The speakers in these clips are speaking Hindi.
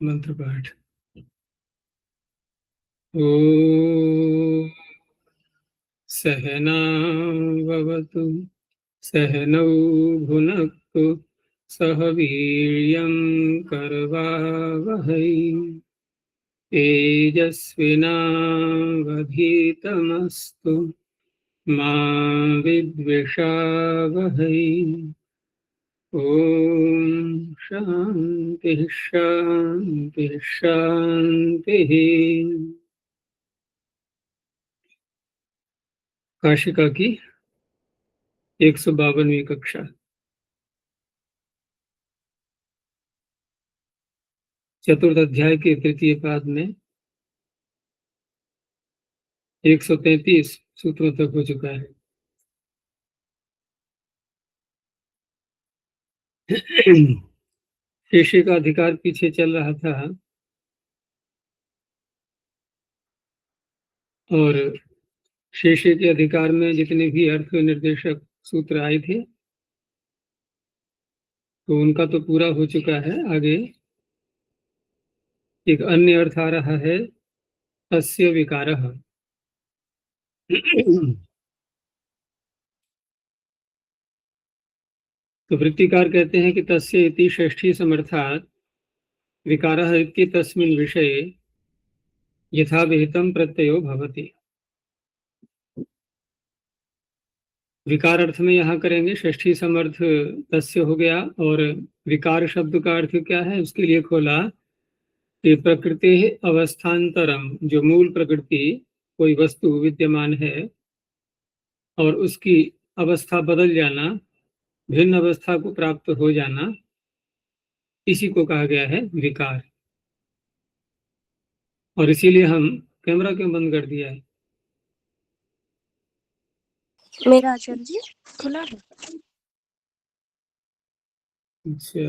मंत्र पाठ। ओम सहना भवतु सहनौ भुनक्तु सह वीर्यं करवावहै तेजस्विनावधीतमस्तु मा विद्विषावहै। ओम शांति शांति शांति। काशिका की 152वीं कक्षा, चतुर्थ अध्याय के तृतीय पाद में 133 सूत्रों तक हो चुका है। शेषे का अधिकार पीछे चल रहा था और शेषे के अधिकार में जितने भी अर्थ निर्देशक सूत्र आए थे तो उनका तो पूरा हो चुका है। आगे एक अन्य अर्थ आ रहा है, तस्य विकारः। तो वृत्तिकार कहते हैं कि तस्य इति षष्ठी समर्थात् विकारः इत्येतस्मिन् विषये यथा विहितं प्रत्ययो भवति। विकार अर्थ में यहाँ करेंगे, षष्ठी समर्थ तस्य हो गया। और विकार शब्द का अर्थ क्या है, उसके लिए खोला कि प्रकृति अवस्थान्तरम, जो मूल प्रकृति कोई वस्तु विद्यमान है और उसकी अवस्था बदल जाना, भिन्न अवस्था को प्राप्त हो जाना, इसी को कहा गया है विकार। और इसीलिए हम कैमरा क्यों बंद कर दिया है? मेरा आचार्य जी खुला है। अच्छा।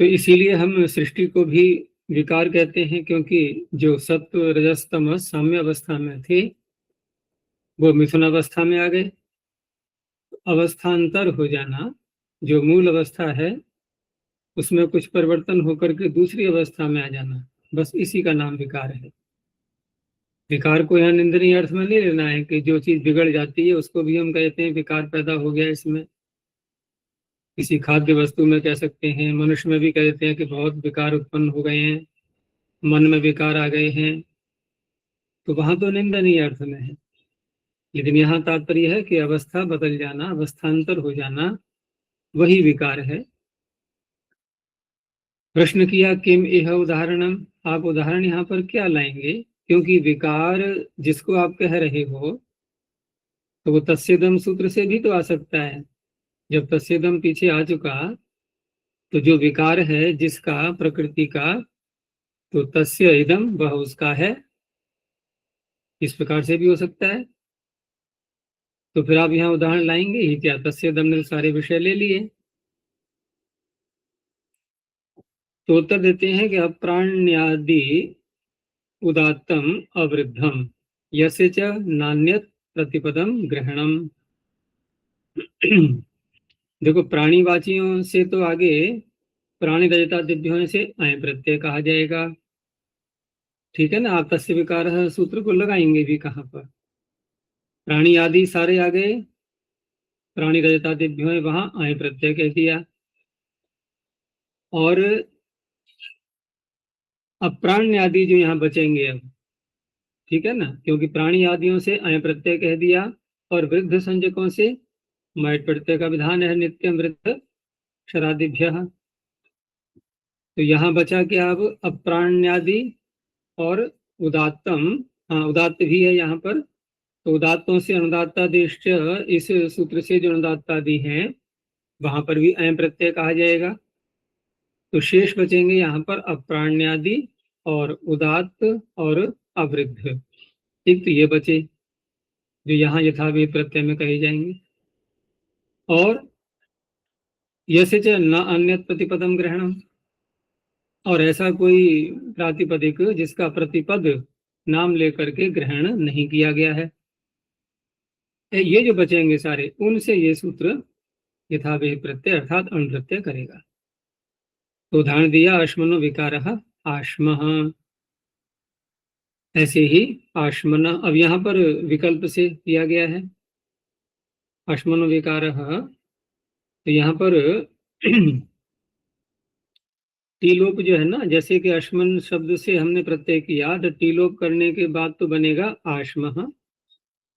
तो इसीलिए हम सृष्टि को भी विकार कहते हैं, क्योंकि जो सत्व रजस तमस साम्य अवस्था में थे वो मिथुन अवस्था में आ गए। अवस्थांतर हो जाना, जो मूल अवस्था है उसमें कुछ परिवर्तन होकर के दूसरी अवस्था में आ जाना, बस इसी का नाम विकार है। विकार को यहाँ निंदनीय अर्थ में नहीं लेना है कि जो चीज बिगड़ जाती है उसको भी हम कहते हैं विकार पैदा हो गया इसमें। किसी खाद्य वस्तु में कह सकते हैं, मनुष्य में भी कहते हैं कि बहुत विकार उत्पन्न हो गए हैं, मन में विकार आ गए हैं, तो वहां तो निंदनीय अर्थ में है। लेकिन यहाँ तात्पर्य है कि अवस्था बदल जाना, अवस्थांतर हो जाना, वही विकार है। प्रश्न किया किम यह उदाहरणम, आप उदाहरण यहाँ पर क्या लाएंगे? क्योंकि विकार जिसको आप कह रहे हो तो वो तस्येदम सूत्र से भी तो आ सकता है। जब तस्येदम पीछे आ चुका तो जो विकार है जिसका, प्रकृति का, तो तस्य इदम, वह उसका है, इस प्रकार से भी हो सकता है। तो फिर आप यहाँ उदाहरण लाएंगे ही क्या? तस्येदम ने सारे विषय ले लिए। तो उत्तर देते हैं कि अप्राण्यादि उदात्तम अवृद्धम यस्य च नान्यत प्रतिपदम ग्रहणम। देखो, प्राणीवाचियों से तो आगे प्राणी रजता दिव्य होने से अय प्रत्यय कहा जाएगा, ठीक है ना। आप तस्य विकार सूत्र को लगाएंगे भी कहाँ पर? प्राणी आदि सारे आ गए, प्राणी रजता दिव्य है, वहां अय प्रत्यय कह दिया। और अप्राण्य आदि जो यहाँ बचेंगे अब, ठीक है ना, क्योंकि प्राणी आदियों से अय प्रत्यय कह दिया और वृद्ध संजकों से मैट प्रत्यय का विधान है, नित्यम वृद्ध क्षरादिभ्य। तो यहाँ बचा क्या अब? अप्राण्यादि और उदात्तम। हाँ, उदात्त भी है यहाँ पर। तो उदात्तों से अनुदात्तादेश, इस सूत्र से जो अनुदात्तादि हैं वहां पर भी अय प्रत्यय कहा जाएगा। तो शेष बचेंगे यहाँ पर अप्राण्यादि और उदात्त और अवृद्ध। ठीक, तो ये बचे जो यहाँ यथाविध प्रत्यय में कहे जाएंगे। और यस्य च न अन्यत प्रतिपदम ग्रहणम, और ऐसा कोई प्रातिपदिक जिसका प्रतिपद नाम लेकर के ग्रहण नहीं किया गया है। ये जो बचेंगे सारे, उनसे ये सूत्र यथाविहि प्रत्यय अर्थात अण प्रत्यय करेगा। तो उदाहरण दिया अश्मनो विकार आश्मः, ऐसे ही आश्मन, अब यहाँ पर विकल्प से दिया गया है अश्मनो विकार, तो यहाँ पर टीलोप जो है ना, जैसे कि अश्मन शब्द से हमने प्रत्यय किया तो टीलोप करने के बाद तो बनेगा आश्मः,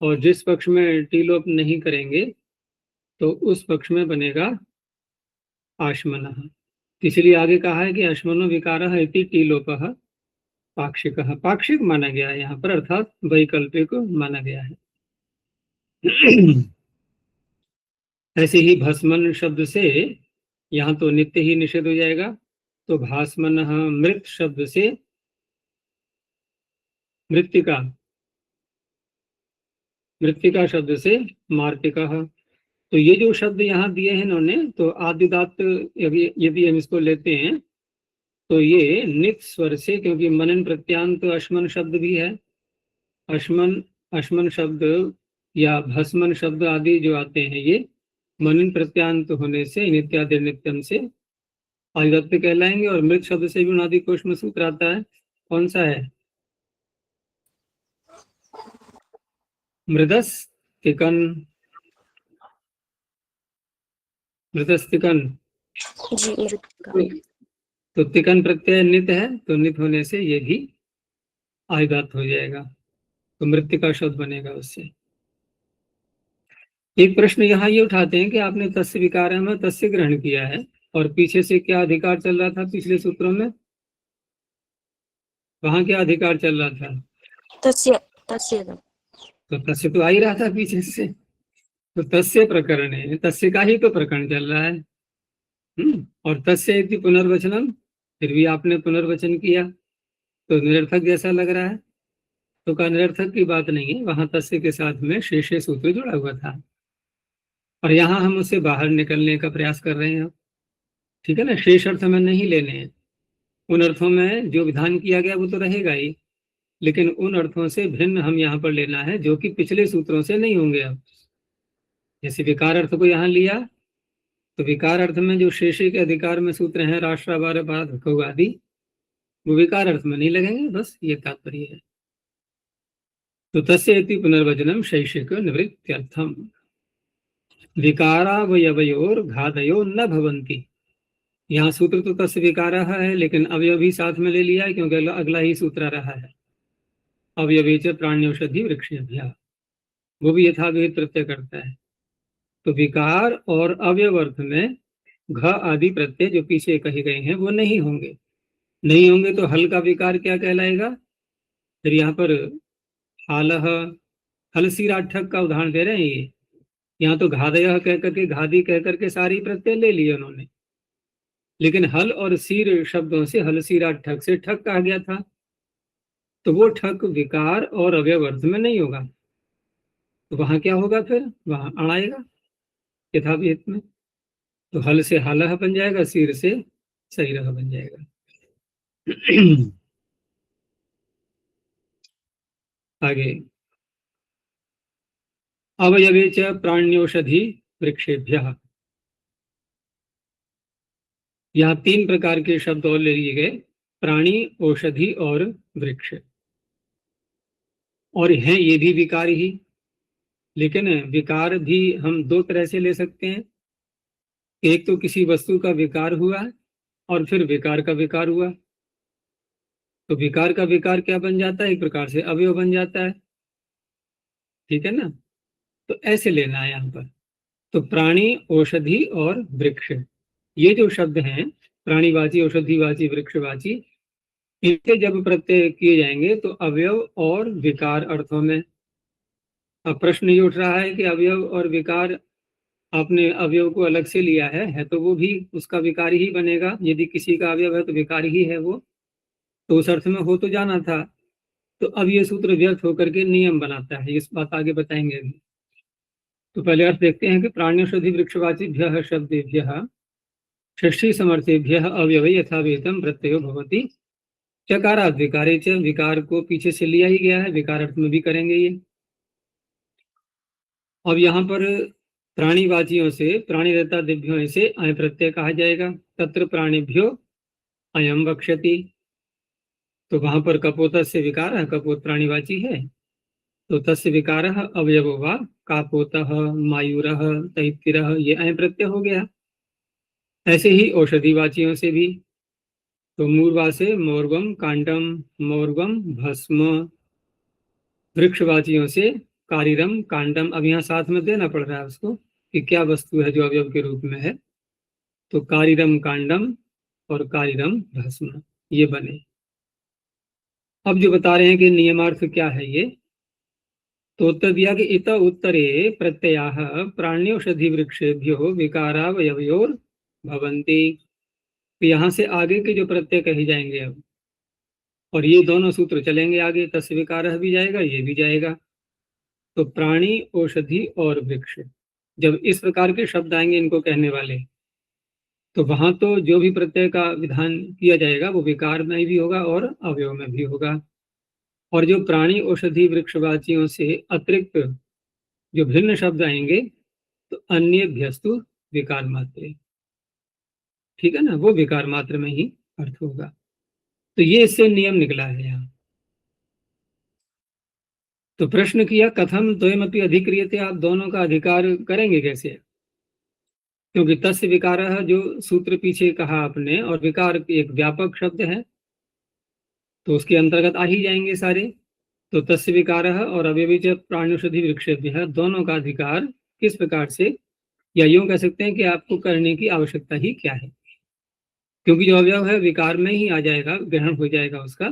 और जिस पक्ष में टीलोप नहीं करेंगे तो उस पक्ष में बनेगा आश्मनः। इसलिए आगे कहा है कि अश्मनो विकारः इति टीलोपः पाक्षिकः, पाक्षिक माना गया है यहाँ पर, अर्थात वैकल्पिक माना गया है। ऐसे ही भस्मन शब्द से यहाँ तो नित्य ही निषेध हो जाएगा, तो भास्मन मृत शब्द से मृत्तिका, मृत्तिका शब्द से मार्तिका। तो ये जो शब्द यहाँ दिए हैं इन्होंने, तो आद्युदात्त यदि हम इसको लेते हैं तो ये नित स्वर से, क्योंकि मनन प्रत्यांत अश्मन शब्द भी है, अश्मन शब्द या भस्मन शब्द आदि जो आते हैं ये मनन प्रत्यांत होने से नित्यादि नित्यम से आयुक्त कहलाएंगे। और मृत शब्द से भी उनादि कोश में सूत्र आता है, कौन सा है? मृदस्तिकन, मृदस्तिकन जी मृतिका। तो तिकन प्रत्यय नित है, तो नित होने से ये भी आयुक्त हो जाएगा, तो मृतिका शब्द बनेगा उससे। एक प्रश्न यहाँ ये उठाते हैं कि आपने तस्य विकार में तस्य ग्रहण किया है, और पीछे से क्या अधिकार चल रहा था पिछले सूत्रों में? वहां क्या अधिकार चल रहा था? तस्य तस्य तो तस्य तो आ ही रहा था पीछे से, तो तस्य प्रकरण है, तस्य का ही तो प्रकरण चल रहा है। और तस्य इति पुनर्वचनम, फिर भी आपने पुनर्वचन किया तो निरर्थक जैसा लग रहा है। तो का निरर्थक की बात नहीं है, वहां तस्य के साथ में शेष सूत्र जुड़ा हुआ था, और यहाँ हम उससे बाहर निकलने का प्रयास कर रहे हैं। ठीक है ना, शेष अर्थ में नहीं लेने हैं, उन अर्थों में जो विधान किया गया वो तो रहेगा ही, लेकिन उन अर्थों से भिन्न हम यहाँ पर लेना है जो कि पिछले सूत्रों से नहीं होंगे। अब जैसे विकार अर्थ को यहाँ लिया, तो विकार अर्थ में जो शेषे के अधिकार में सूत्र हैं राष्ट्रावार आदि, वो विकार अर्थ में नहीं लगेंगे, बस ये तात्पर्य है। तो तस्य इति पुनर्वचनम शैषिक निवृत्त्यर्थम, विकारावयवयोर घातयो न भवन्ति। यहाँ सूत्र तो तस्य विकारः है, लेकिन अवयव भी साथ में ले लिया है, क्योंकि अगला ही सूत्र रहा है अवयवेच प्राण्यौषधि वृक्षेभ्यः, वो भी यथाविहित प्रत्यय करता है। तो विकार और अवयव अर्थ में घ आदि प्रत्यय जो पीछे कहे गए हैं वो नहीं होंगे, नहीं होंगे तो हल का विकार क्या कहलाएगा? फिर यहाँ पर हालह, हल सीराठक का उदाहरण दे रहे हैं ये, यहाँ तो घादय कह करके घादी कह करके सारी प्रत्यय ले लिए उन्होंने, लेकिन हल और सीर शब्दों से हल सीराठक से ठक कहा गया था, तो वो ठक विकार और अवयव अर्थ में नहीं होगा, तो वहां क्या होगा? फिर वहां अण आएगा यथाविहित में, तो हल से हालह बन जाएगा, सीर से सहीरह बन जाएगा। आगे अवयवे च प्राण्यौषधि वृक्षेभ्यः, यहाँ तीन प्रकार के शब्द और ले लिए गए, प्राणी, औषधि और वृक्ष, और हैं ये भी विकार ही, लेकिन विकार भी हम दो तरह से ले सकते हैं। एक तो किसी वस्तु का विकार हुआ और फिर विकार का विकार हुआ, तो विकार का विकार क्या बन जाता है? एक प्रकार से अवयव बन जाता है, ठीक है ना, तो ऐसे लेना है यहाँ पर। तो प्राणी, औषधि और वृक्ष, ये जो शब्द हैं प्राणीवाची, औषधिवाची, वृक्षवाची, इनके जब प्रत्यय किए जाएंगे तो अवयव और विकार अर्थों में। अब प्रश्न ये उठ रहा है कि अवयव और विकार, आपने अवयव को अलग से लिया है तो वो भी उसका विकार ही बनेगा, यदि किसी का अवयव है तो विकार ही है वो, तो उस अर्थ में हो तो जाना था। तो अब ये सूत्र व्यर्थ होकर के नियम बनाता है, इस बात आगे बताएंगे अभी। तो पहले अर्थ देखते हैं कि प्राण्यौषधि वृक्षवाचिभ्यः शब्देभ्यः षष्ठी समर्थेभ्यः अव्यवै यथावेतम प्रत्ययो भवति। चकाराद विकारे च, विकार को पीछे से लिया ही गया है, विकार अर्थ में भी करेंगे ये। अब यहाँ पर प्राणीवाचियों से प्राणीरता दिभ्यों से अय प्रत्यय कहा जाएगा। तत्र प्राणिभ्यो अयम वक्ष्यति, तो वहां पर कपोत से विकार है, कपोत प्राणीवाची है, तो तस्य विकारः अवयवो वा कापोतः मायूरः तैत्तिरः, ये अय प्रत्यय हो गया। ऐसे ही औषधिवाचियों से भी, तो मूर्वा से मोर्वम कांडम, मोर्वम भस्म। वृक्षवाचियों से कारिरम कांडम, अब यहाँ साथ में देना पड़ रहा है उसको कि क्या वस्तु है जो अवयव के रूप में है, तो कारिरम कांडम और कारिरम भस्म, ये बने। अब जो बता रहे हैं कि नियमार्थ क्या है ये, तो उत्तर दिया कि इत उत्तरे प्रत्ययाः प्राण्यौषधि वृक्षेभ्यो विकारावयवयोर भवन्ति। तो यहाँ से आगे के जो प्रत्यय कहे जाएंगे अब, और ये दोनों सूत्र चलेंगे आगे, तस्य विकारः भी जाएगा, ये भी जाएगा। तो प्राणी, औषधि और वृक्ष, जब इस प्रकार के शब्द आएंगे इनको कहने वाले, तो वहां तो जो भी प्रत्यय का विधान किया जाएगा वो विकार में भी होगा और अवयव में भी होगा। और जो प्राणी, औषधि, वृक्षवाचियों से अतिरिक्त जो भिन्न शब्द आएंगे, तो अन्येभ्यस्तु विकार मात्र, ठीक है ना, वो विकार मात्र में ही अर्थ होगा। तो ये इससे नियम निकला है यहाँ। तो प्रश्न किया कथम द्वयमपि अधिक्रियते, आप दोनों का अधिकार करेंगे कैसे, क्योंकि तस्य विकारः जो सूत्र पीछे कहा आपने, और विकार एक व्यापक शब्द है, तो उसके अंतर्गत आ ही जाएंगे सारे। तो तस्य विकारः और अवयवी च प्राण्यौषधि वृक्षेभ्यः, दोनों का अधिकार किस प्रकार से, या यूं कह सकते हैं कि आपको करने की आवश्यकता ही क्या है, क्योंकि जो अवयव है विकार में ही आ जाएगा, ग्रहण हो जाएगा उसका,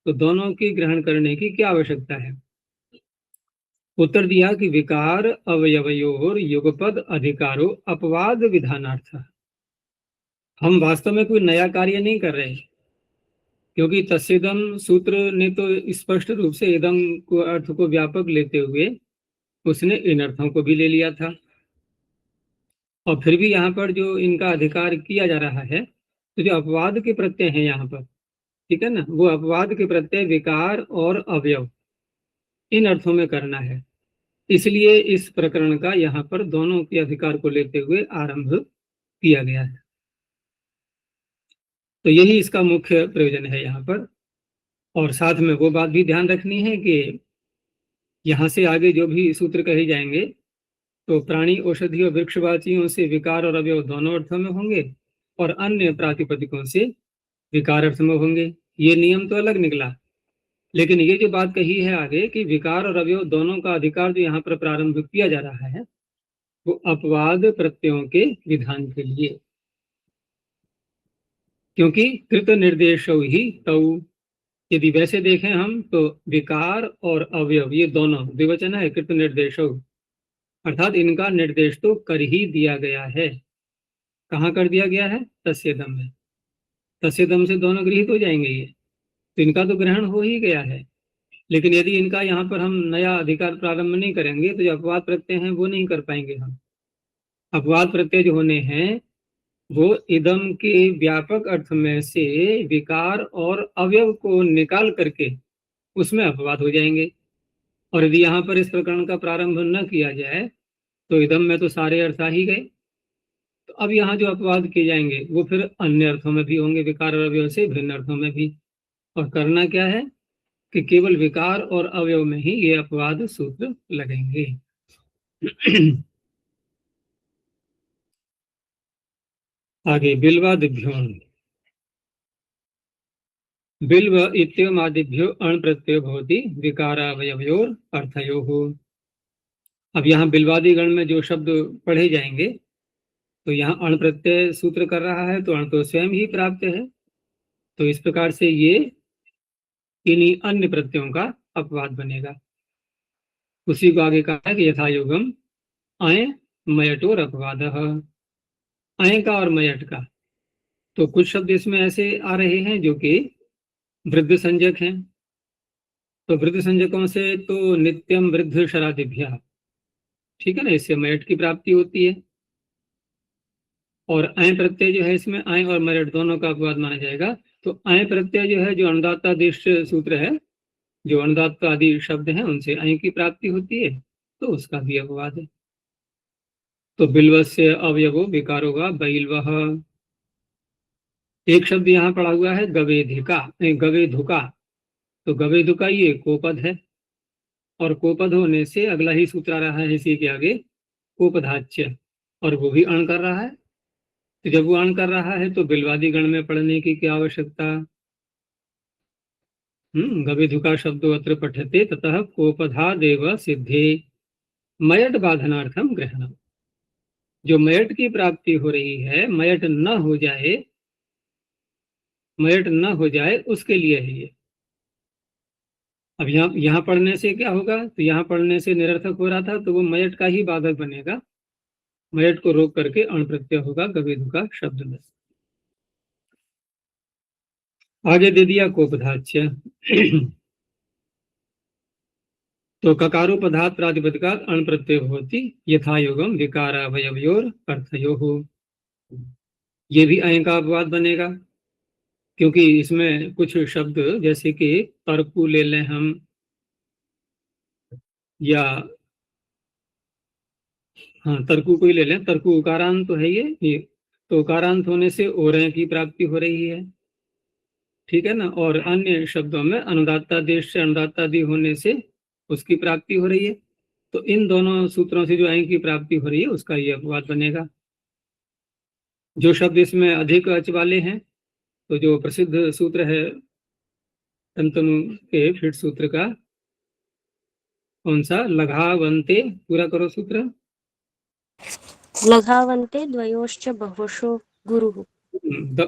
तो दोनों की ग्रहण करने की क्या आवश्यकता है। उत्तर दिया कि विकार अवयवयोर युगपद अधिकारो अपवाद विधानार्थ। हम वास्तव में कोई नया कार्य नहीं कर रहे, क्योंकि तस्येदम सूत्र ने तो स्पष्ट रूप से इदम को अर्थ को व्यापक लेते हुए उसने इन अर्थों को भी ले लिया था, और फिर भी यहाँ पर जो इनका अधिकार किया जा रहा है, तो जो अपवाद के प्रत्यय हैं यहाँ पर, ठीक है ना, वो अपवाद के प्रत्यय विकार और अवयव, इन अर्थों में करना है। इसलिए इस प्रकरण का यहाँ पर दोनों के अधिकार को लेते हुए आरंभ किया गया है। तो यही इसका मुख्य प्रयोजन है यहाँ पर। और साथ में वो बात भी ध्यान रखनी है कि यहाँ से आगे जो भी सूत्र कहे जाएंगे, तो प्राणी, औषधि और वृक्षवाचियों से विकार और अवयव दोनों अर्थों में होंगे, और अन्य प्रातिपदिकों से विकार अर्थ में होंगे। ये नियम तो अलग निकला, लेकिन ये जो बात कही है आगे कि विकार और अवयव दोनों का अधिकार जो यहाँ पर प्रारंभ किया जा रहा है, वो अपवाद प्रत्ययों के विधान के लिए, क्योंकि कृत निर्देश ही तौ, यदि वैसे देखें हम तो विकार और अवयव ये दोनों द्विवचन है, कृत निर्देश, अर्थात इनका निर्देश तो कर ही दिया गया है। कहाँ कर दिया गया है, तस्येदम में, तस्येदम से दोनों गृहीत हो जाएंगे ये, तो इनका तो ग्रहण हो ही गया है। लेकिन यदि इनका यहाँ पर हम नया अधिकार प्रारंभ नहीं करेंगे, तो जो अपवाद प्रत्यय हैं वो नहीं कर पाएंगे हम। अपवाद प्रत्यय जो होने हैं वो इदम के व्यापक अर्थ में से विकार और अवयव को निकाल करके उसमें अपवाद हो जाएंगे। और यदि यहाँ पर इस प्रकरण का प्रारंभ न किया जाए, तो इदम में तो सारे अर्थ आ ही गए। तो अब यहाँ जो अपवाद किए जाएंगे वो फिर अन्य अर्थों में भी होंगे, विकार और अवयव से भिन्न अर्थों में भी। और करना क्या है कि केवल विकार और अवयव में ही ये अपवाद सूत्र लगेंगे। आगे बिल्वादिभ्यो, बिल्व इत्यमादिभ्यो अण प्रत्ययो भवति विकारावयवयोर अर्थयोः। अब यहाँ बिल्वादि गण में जो शब्द पढ़े जाएंगे, तो यहाँ अण प्रत्यय सूत्र कर रहा है, तो अण तो स्वयं ही प्राप्त है, तो इस प्रकार से ये इन्हीं अन्य प्रत्ययों का अपवाद बनेगा। उसी को आगे कहा है कि यथा योगम अय मयटोर अपवाद, अय का और मयट का, तो कुछ शब्द इसमें ऐसे आ रहे हैं जो कि वृद्ध संज्ञक हैं। तो वृद्ध संज्ञकों से तो नित्यम वृद्ध शरादिभ्या, ठीक है ना, इससे मयट की प्राप्ति होती है। और अय प्रत्यय जो है इसमें अय और मरेट दोनों का अपवाद माना जाएगा। तो अय प्रत्यय जो है, जो अनुदात्तादेश सूत्र है, जो अनुदात्त आदि शब्द हैं उनसे अय की प्राप्ति होती है, तो उसका भी अपवाद है। तो बिल्वस्य अवयवो विकार होगा बैलवह। एक शब्द यहाँ पड़ा हुआ है गवेधिका, गवेधुका। तो गवेधुका ये कोपद है, और कोपद होने से अगला ही सूत्र आ रहा है इसी के आगे, कोपधाच्य, और वो भी अण कर रहा है। तो जब वो अण कर रहा है तो बिलवादी गण में पढ़ने की क्या आवश्यकता। गवेधुका शब्दो अत्र पठ्यते ततः कोपधादेव सिद्धे मयट बाधनार्थम ग्रहणम। जो मयट की प्राप्ति हो रही है, मयट न हो जाए, मयट न हो जाए उसके लिए है ये। अब यहाँ पढ़ने से क्या होगा, तो यहाँ पढ़ने से निरर्थक हो रहा था, तो वो मयट का ही बाधक बनेगा। मयट को रोक करके अण प्रत्यय होगा गवेधुका शब्द में। आगे दे दिया कोपधाच्य। तो ककारोपधात प्रातिपदिकात अण प्रत्यय होती यथा योगम विकारावयवयोर अर्थयोः। ये भी अय का अपवाद बनेगा, क्योंकि इसमें कुछ शब्द जैसे कि तर्कु ले लें हम, या हाँ तर्कु को ही ले लें, तर्कु उकारांत तो है ये, तो उकारांत होने से ओरय की प्राप्ति हो रही है, ठीक है ना। और अन्य शब्दों में अनुदात्तादेश से अनुदात्तादि होने से उसकी प्राप्ति हो रही है। तो इन दोनों सूत्रों से जो अय की प्राप्ति हो रही है उसका ये अपवाद बनेगा। जो शब्द इसमें अधिक अच वाले हैं, तो जो प्रसिद्ध सूत्र है तंतनु के फिट सूत्र का, कौन सा, लघावंते, पूरा करो सूत्र। लघावन्ते द्वयोश्च बहुषो गुरुः।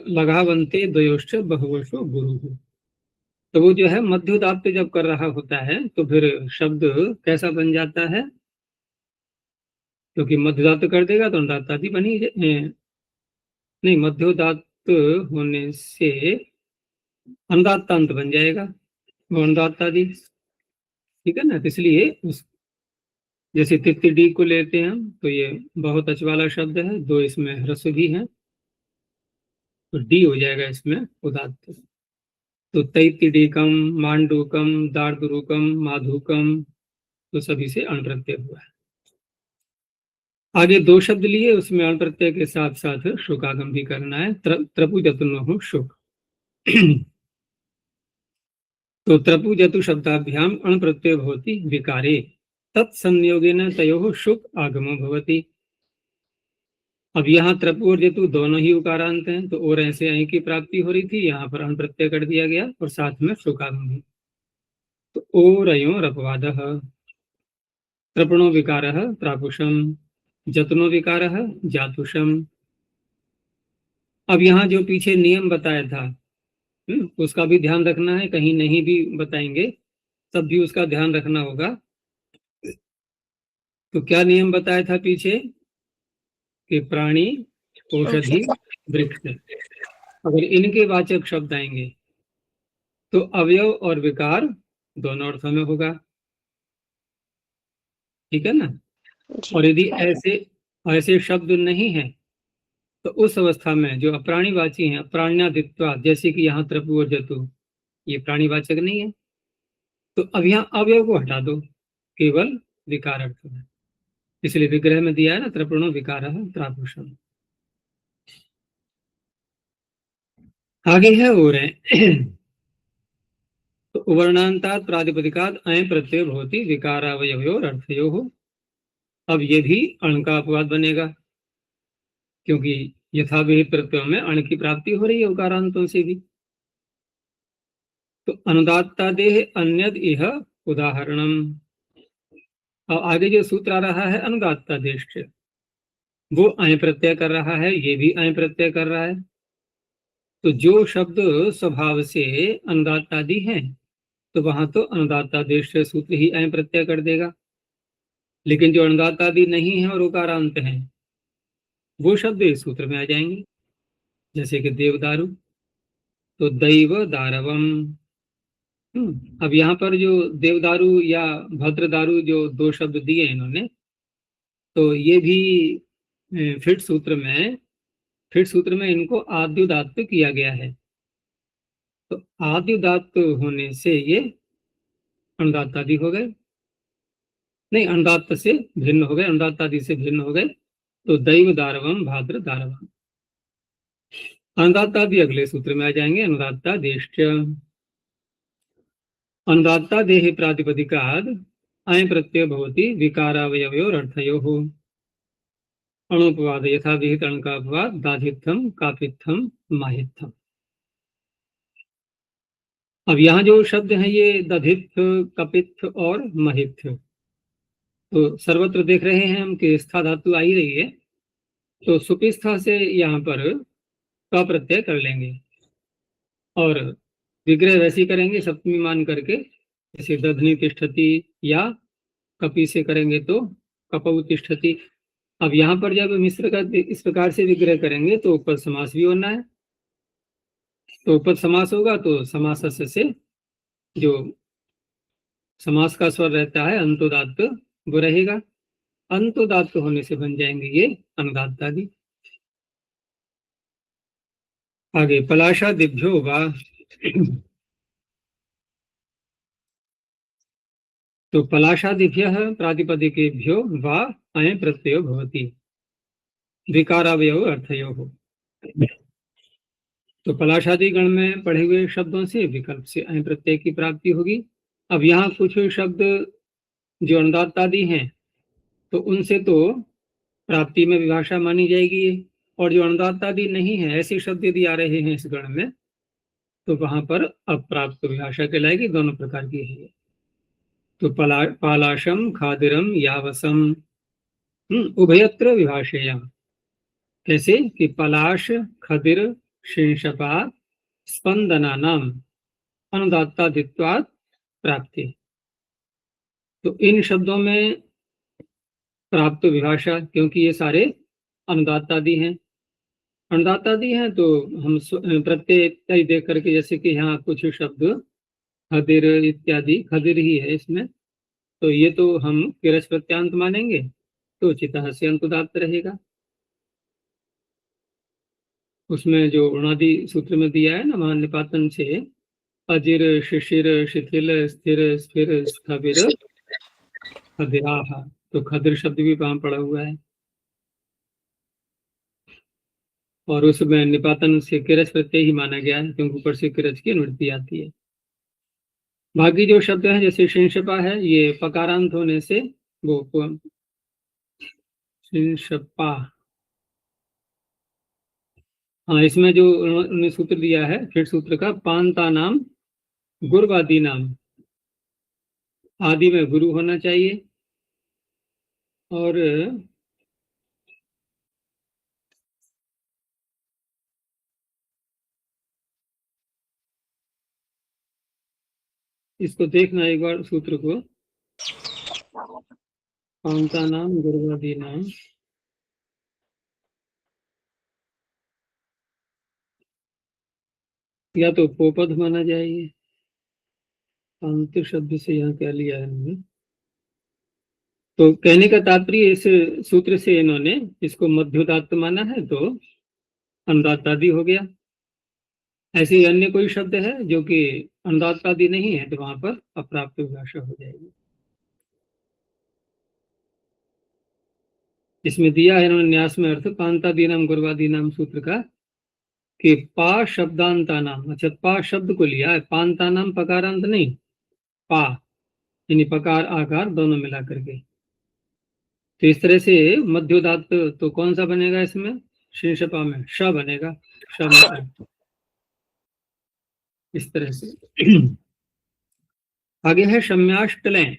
लघावंते द्वयोश्च बहुवशो गुरुः। तो वो जो है मध्योदात्त जब कर रहा होता है तो फिर शब्द कैसा बन जाता है, क्योंकि मध्योदात्त कर देगा तो अनुदात्तादि बनी नहीं, मध्योदात्त होने से अनुदात्तांत बन जाएगा, वो अनुदात्तादि, ठीक है ना। तो इसलिए उस जैसे तित्ती को लेते हैं हम, तो ये बहुत अच वाला शब्द है, दो इसमें ह्रस्व भी है, तो डी हो जाएगा इसमें उदात्त। तो तैत्तिडीकम, मांडूकम, दार्दुरुकम, माधुकम, तो सभी से अण प्रत्यय हुआ है। आगे दो शब्द लिए, उसमें अण प्रत्यय के साथ साथ शुकागम भी करना है। त्रपु जतुनो शुक। तो त्रपु जतु शब्दाभ्याम अण प्रत्यय भवति विकारे तत्संयोगेन तयोः शुक आगमो भवति। अब यहाँ त्रपु और जतु दोनों ही उकारांत हैं, तो और ऐसे अय की प्राप्ति हो रही थी, यहाँ पर अण प्रत्यय कर दिया गया और साथ में शुकागम भी। तो ओरयोर अपवादः त्रपणो विकारः प्रापुषम, जतनो विकारः जातुषम। अब यहाँ जो पीछे नियम बताया था, उसका भी ध्यान रखना है, कहीं नहीं भी बताएंगे तब भी उसका ध्यान रखना होगा। तो क्या नियम बताया था पीछे, कि प्राणी, औषधि, वृक्ष, अगर इनके वाचक शब्द आएंगे तो अवयव और विकार दोनों अर्थों में होगा, ठीक है ना। और यदि ऐसे शब्द नहीं है तो उस अवस्था में जो अप्राणीवाची हैं, प्राण्यादित्वा, जैसे कि यहाँ त्रपु और जतु, ये प्राणीवाचक नहीं है, तो अब यहाँ अवयव को हटा दो, केवल विकार अर्थ में। इसलिए विग्रह में दिया है ना, त्रपणो विकारः प्रापुषम। आगे है और तो उवर्णांतात् प्रातिपदिकात् अय प्रत्यय भवति विकारावयवयोर अर्थयोः। अब ये भी अण का अपवाद बनेगा, क्योंकि यथाविहित प्रत्ययों में अण की प्राप्ति हो रही है उकारांतों से भी। तो अनुदात्तादेह अन्यद इह उदाहरणम। और आगे जो सूत्र आ रहा है अनुदात्तादेश से, वो अय प्रत्यय कर रहा है, ये भी अय प्रत्यय कर रहा है। तो जो शब्द स्वभाव से अनुदात्तादि हैं, तो वहां तो अनुदात्तादेश से सूत्र ही अय प्रत्यय कर देगा। लेकिन जो अनुदात्तादि नहीं है और उकारांत हैं, वो शब्द इस सूत्र में आ जाएंगे, जैसे कि देवदारू, तो दैव दारवम। अब यहाँ पर जो देवदारू या भद्रदारू जो दो शब्द दिए इन्होंने, तो ये भी फिट सूत्र में फिर सूत्र में इनको आद्युदात्त किया गया है। तो आद्युदात्त होने से ये अनुदात्त आदि हो गए, नहीं अनुदात्त से भिन्न हो गए, अनुदात्त आदि से भिन्न हो गए। तो दैव दारवम भाद्र दारवम। अनुदात्त आदि अगले सूत्र में आ जाएंगे। अनुदात्ता देश्च अनुदात्ता देहि प्रातिपदिकाद अय प्रत्यय भवति विकारावयवयोर अर्थयोः अणुपवाद यथा विहित अणकापवाद दाधित्थम कापित्थम माहित्थम। अब यहाँ जो शब्द हैं ये दधित्थ, कपित्थ और महित्थ, तो सर्वत्र देख रहे हैं हम कि स्था धातु आ ही रही है, तो सुपिस्था से यहाँ पर क प्रत्यय कर लेंगे और विग्रह वैसी करेंगे सप्तमी मान करके, जैसे दधनी तिष्ठति, या कपि से करेंगे तो कपौ तिष्ठति। अब यहाँ पर जब मिश्र का इस प्रकार से विग्रह करेंगे तो उपपद समास भी होना है। तो उपपद समास होगा तो समास से जो समास का स्वर रहता है अंतोदात्त वो रहेगा। अंतोदात्त होने से बन जाएंगे ये अनुदात्त आदि। आगे पलाशादिभ्यो वा तो पलाशादिभ्यः प्रातिपदिकेभ्यो वा अय प्रत्ययो भवति विकारावयव अर्थयोः। तो पलाशादि गण में पढ़े हुए शब्दों से विकल्प से अय प्रत्यय की प्राप्ति होगी। अब यहाँ कुछ शब्द जो अनुदात्त आदि हैं तो उनसे तो प्राप्ति में विभाषा मानी जाएगी, और जो अनुदात्त आदि नहीं है ऐसे शब्द यदि आ रहे हैं इस गण में तो वहां पर अप्राप्त विभाषा कहलाएगी। दोनों प्रकार की है। तो पालाशम खादिरम यावसम उभयत्र विभाषेयम। कैसे कि पलाश, खदिर, शिंशपा स्पंदनानाम अनुदात्तादित्वात् प्राप्ति। तो इन शब्दों में प्राप्त विभाषा, क्योंकि ये सारे अनुदात्त आदि हैं, अनुदात्त आदि हैं तो हम प्रत्यय देख करके, जैसे कि यहाँ कुछ शब्द खदिर इत्यादि, खदिर ही है इसमें, तो ये तो हम किरच प्रत्यांत मानेंगे तो चितः से अनुदात्त रहेगा। उसमें जो उणादि सूत्र में दिया है ना, महान निपातन से अजिर शिशिर शिथिल स्थिर स्थिर स्थविर खदिराह, तो खदिर शब्द भी वहां पड़ा हुआ है। और उसमें निपातन से किरच प्रत्यय ही माना गया है क्योंकि ऊपर से किरच की अनुवृत्ति आती है। बाकी जो शब्द है जैसे शिंशपा है, ये पकारांत होने से वो शिंशपा, हाँ इसमें जो उन्होंने सूत्र दिया है फिर सूत्र का पांता नाम गुरुवादी नाम, आदि में गुरु होना चाहिए। और इसको देखना एक बार सूत्र को, पांता नाम गुरुवादी नाम, या तो पोपद माना जाएगी। पांत शब्द से यहाँ क्या लिया है हमने, तो कहने का तात्पर्य इस सूत्र से इन्होंने इसको मध्योदात्त माना है तो अनुदात्त आदि हो गया। ऐसे ही अन्य कोई शब्द है जो कि अनुदात्त आदि नहीं है तो वहां पर अप्राप्त विभाषा हो जाएगी। इसमें दिया है इन्होंने न्यास में अर्थ पांतादि नाम गुरुवादी नाम सूत्र का कि पा शब्दांता नाम, अच्छा पा शब्द को लिया है, पांता नाम पकारांत नहीं, पा यानी पकार आकार दोनों मिला करके। तो इस तरह से मध्योदात्त तो कौन सा बनेगा इसमें, शीर्षपा में श बनेगा, श में इस तरह से। आगे है शम्याष्टलय।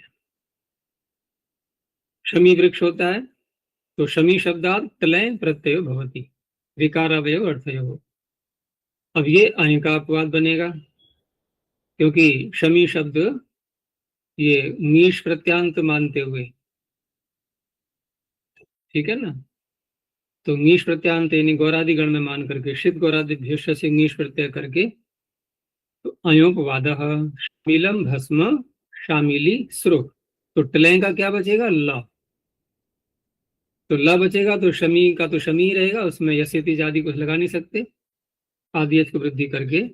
शमी वृक्ष होता है तो शमी शब्दात् तलय प्रत्यय भवति विकारावयव अर्थयो। अब ये अय का अपवाद बनेगा क्योंकि शमी शब्द ये नीश प्रत्यांत मानते हुए, ठीक है ना, तो नीश प्रत्यांत यानी गौरादि गण में मान करके शीत गौरादि भ्युष से नीश प्रत्यय करके, तो अयोपवाद शामिलम भस्म शामिली श्रुक, तो टलय का क्या बचेगा ल, तो ल बचेगा तो शमी का तो शमी ही रहेगा, उसमें यस्यति आदि कुछ लगा नहीं सकते, आदियत की वृद्धि करके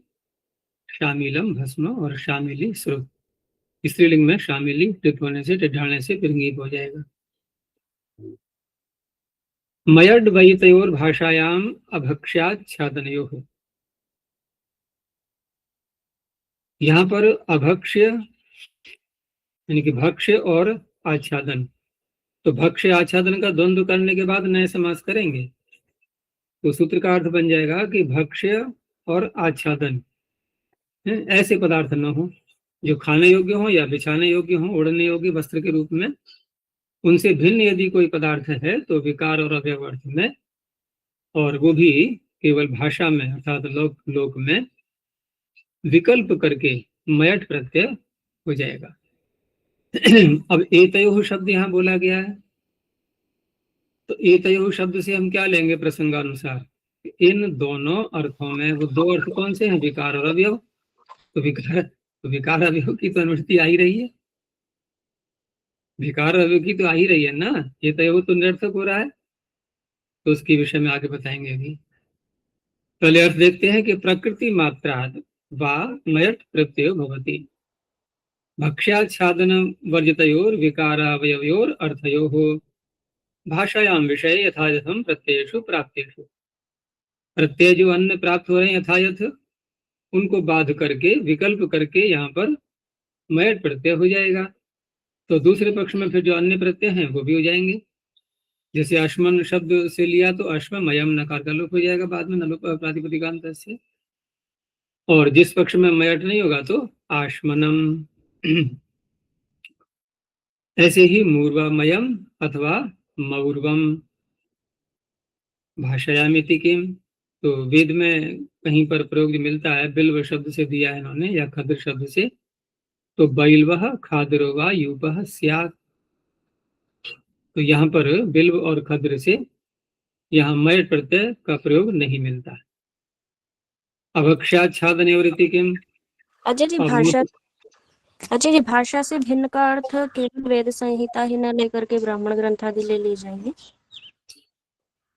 शामिलम भस्म और शामिली स्रुत, स्त्रीलिंग में शामिली टिप होने से, टिढ़ाने से फिर ङीप हो जाएगा। मयड वैतयोर भाषायाम अभक्ष्याच्छादनयोः, यहाँ पर अभक्ष्य यानी कि भक्ष्य और आच्छादन, तो भक्ष्य आच्छादन का द्वंद्व करने के बाद नए समास करेंगे, तो सूत्र का अर्थ बन जाएगा कि भक्ष्य और आच्छादन ऐसे पदार्थ न हो जो खाने योग्य हो या बिछाने योग्य हो, ओढ़ने योग्य वस्त्र के रूप में, उनसे भिन्न यदि कोई पदार्थ है तो विकार और अवयव अर्थ में, और वो भी केवल भाषा में अर्थात लोक में विकल्प करके मयट प्रत्यय हो जाएगा। अब एतयोः शब्द यहाँ बोला गया है, तो एतयोः शब्द से हम क्या लेंगे प्रसंगानुसार, इन दोनों अर्थों में वो दो अर्थ कौन से हैं, विकार और अवयव, तो विकार अवयव की तो अनुवृत्ति आ ही रही है, विकार अवयव की तो आ ही रही है ना, एतयोः तो निरर्थक हो रहा है, तो उसके विषय में आगे बताएंगे अभी। पहले अर्थ देखते हैं कि प्रकृति मात्राद वा मयट प्रत्ययो भवति, भक्ष्याच्छादन वर्जितयोर विकारावयवयोर अर्थयोः भाषायाम विषय यथायथम प्रत्ययेषु प्राप्तेषु, प्रत्यय जो अन्य प्राप्त हो रहे हैं यथायथ उनको बाध करके विकल्प करके यहाँ पर मयट प्रत्यय हो जाएगा, तो दूसरे पक्ष में फिर जो अन्य प्रत्यय हैं वो भी हो जाएंगे, जैसे अश्मन शब्द से लिया तो अश्वमयम नकार का लोप हो जाएगा बाद में नलोप प्रातिपदिकांत से, और जिस पक्ष में मयट नहीं होगा तो आश्मनम। ऐसे ही मूर्वमयम अथवा मौर्वम भाषायामिति किम, तो वेद में कहीं पर प्रयोग मिलता है बिल्व शब्द से दिया है इन्होंने या खद्र शब्द से, तो बैल्वः खाद्रो वा यूपः स्यात्, तो यहाँ पर बिल्व और खद्र से यहाँ मय प्रत्यय का प्रयोग नहीं मिलता है। अभक्ष्याच्छादन वृत्ति किम, अजय जी भाषा से भिन्न का अर्थ केवल वेद संहिता ही न लेकर के ब्राह्मण ग्रंथ आदि ले जाएंगे।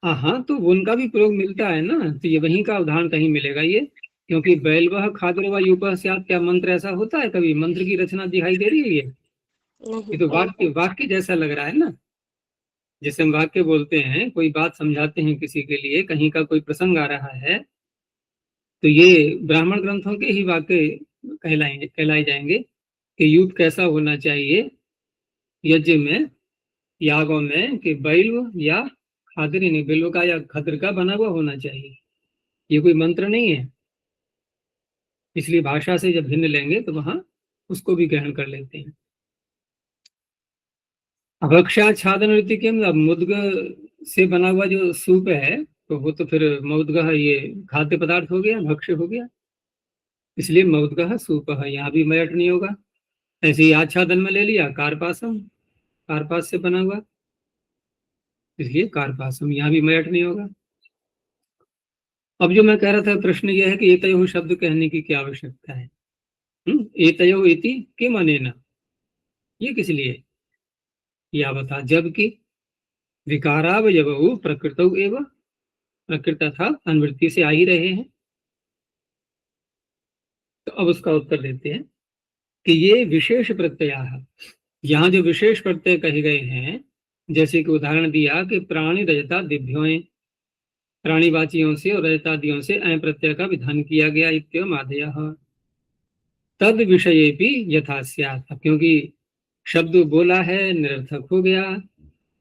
हाँ तो उनका भी प्रयोग मिलता है ना, तो ये वहीं का उदाहरण कहीं मिलेगा ये, क्योंकि बैलवह खाद्र व यूपः स्यात्, क्या मंत्र ऐसा होता है, कभी मंत्र की रचना दिखाई दे रही है ये तो वाक्य जैसा लग रहा है ना, जैसे हम वाक्य बोलते हैं, कोई बात समझाते हैं किसी के लिए, कहीं का कोई प्रसंग आ रहा है, तो ये ब्राह्मण ग्रंथों के ही वाक्य कहलाए जाएंगे कि युद्ध कैसा होना चाहिए यज्ञ में, यागों में, कि बैल या खाद्र नहीं, बैलों का या खद्र का बना हुआ होना चाहिए, ये कोई मंत्र नहीं है, इसलिए भाषा से जब भिन्न लेंगे तो वहां उसको भी ग्रहण कर लेते हैं। अभक्ष्याच्छादन ऋति के मुद्ग से बना हुआ जो सूप है, तो वो तो फिर मौदगह ये खाद्य पदार्थ हो गया, भक्ष्य हो गया, इसलिए मौदगह सूप है, यहाँ भी मयट नहीं होगा। ऐसे ही आच्छादन में ले लिया कार्पासम, कार्पास से बना हुआ, इसलिए कार्पासम, यहाँ भी मयट नहीं होगा। अब जो मैं कह रहा था प्रश्न यह है कि एतयोः शब्द कहने की क्या आवश्यकता है, एतयोः इति किम अनेन, ये किस लिए, या बता, जबकि विकारावयवौ प्रकृतौ एव, प्रकृत था अनुवृत्ति से आ ही रहे हैं, तो अब उसका उत्तर देते हैं कि ये विशेष प्रत्यय, यहाँ जो विशेष प्रत्यय कहे गए हैं, जैसे कि उदाहरण दिया कि प्राणी रजता दिभ्यों, प्राणीवाचियों से और रजतादियों से अय प्रत्यय का विधान किया गया, इत्येवम् आदयः तद विषये भी यथा स्यात्, क्योंकि शब्द बोला है निरर्थक हो गया,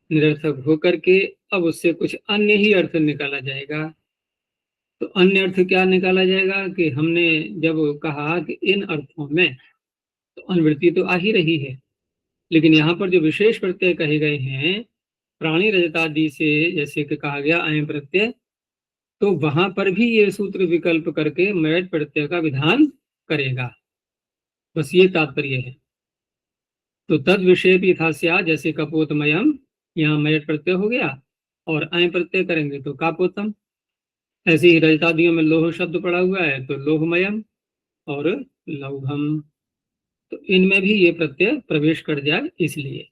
निरर्थक होकर के अब उससे कुछ अन्य ही अर्थ निकाला जाएगा, तो अन्य अर्थ क्या निकाला जाएगा कि हमने जब कहा कि इन अर्थों में, तो अनुवृत्ति तो आ ही रही है, लेकिन यहाँ पर जो विशेष प्रत्यय कहे गए हैं प्राणी रजतादि से, जैसे कि कहा गया अयं प्रत्यय, तो वहां पर भी ये सूत्र विकल्प करके मयट प्रत्यय का विधान करेगा, बस ये तात्पर्य है। तो तद विषय भी यथास्या, जैसे कपोतमयम, यहाँ मयट प्रत्यय हो गया, और अय प्रत्यय करेंगे तो कापोतम, ऐसे ही रजतादियों में लोह शब्द पड़ा हुआ है तो लोहमयम और लौघम, तो इनमें भी ये प्रत्यय प्रवेश कर जाए इसलिए।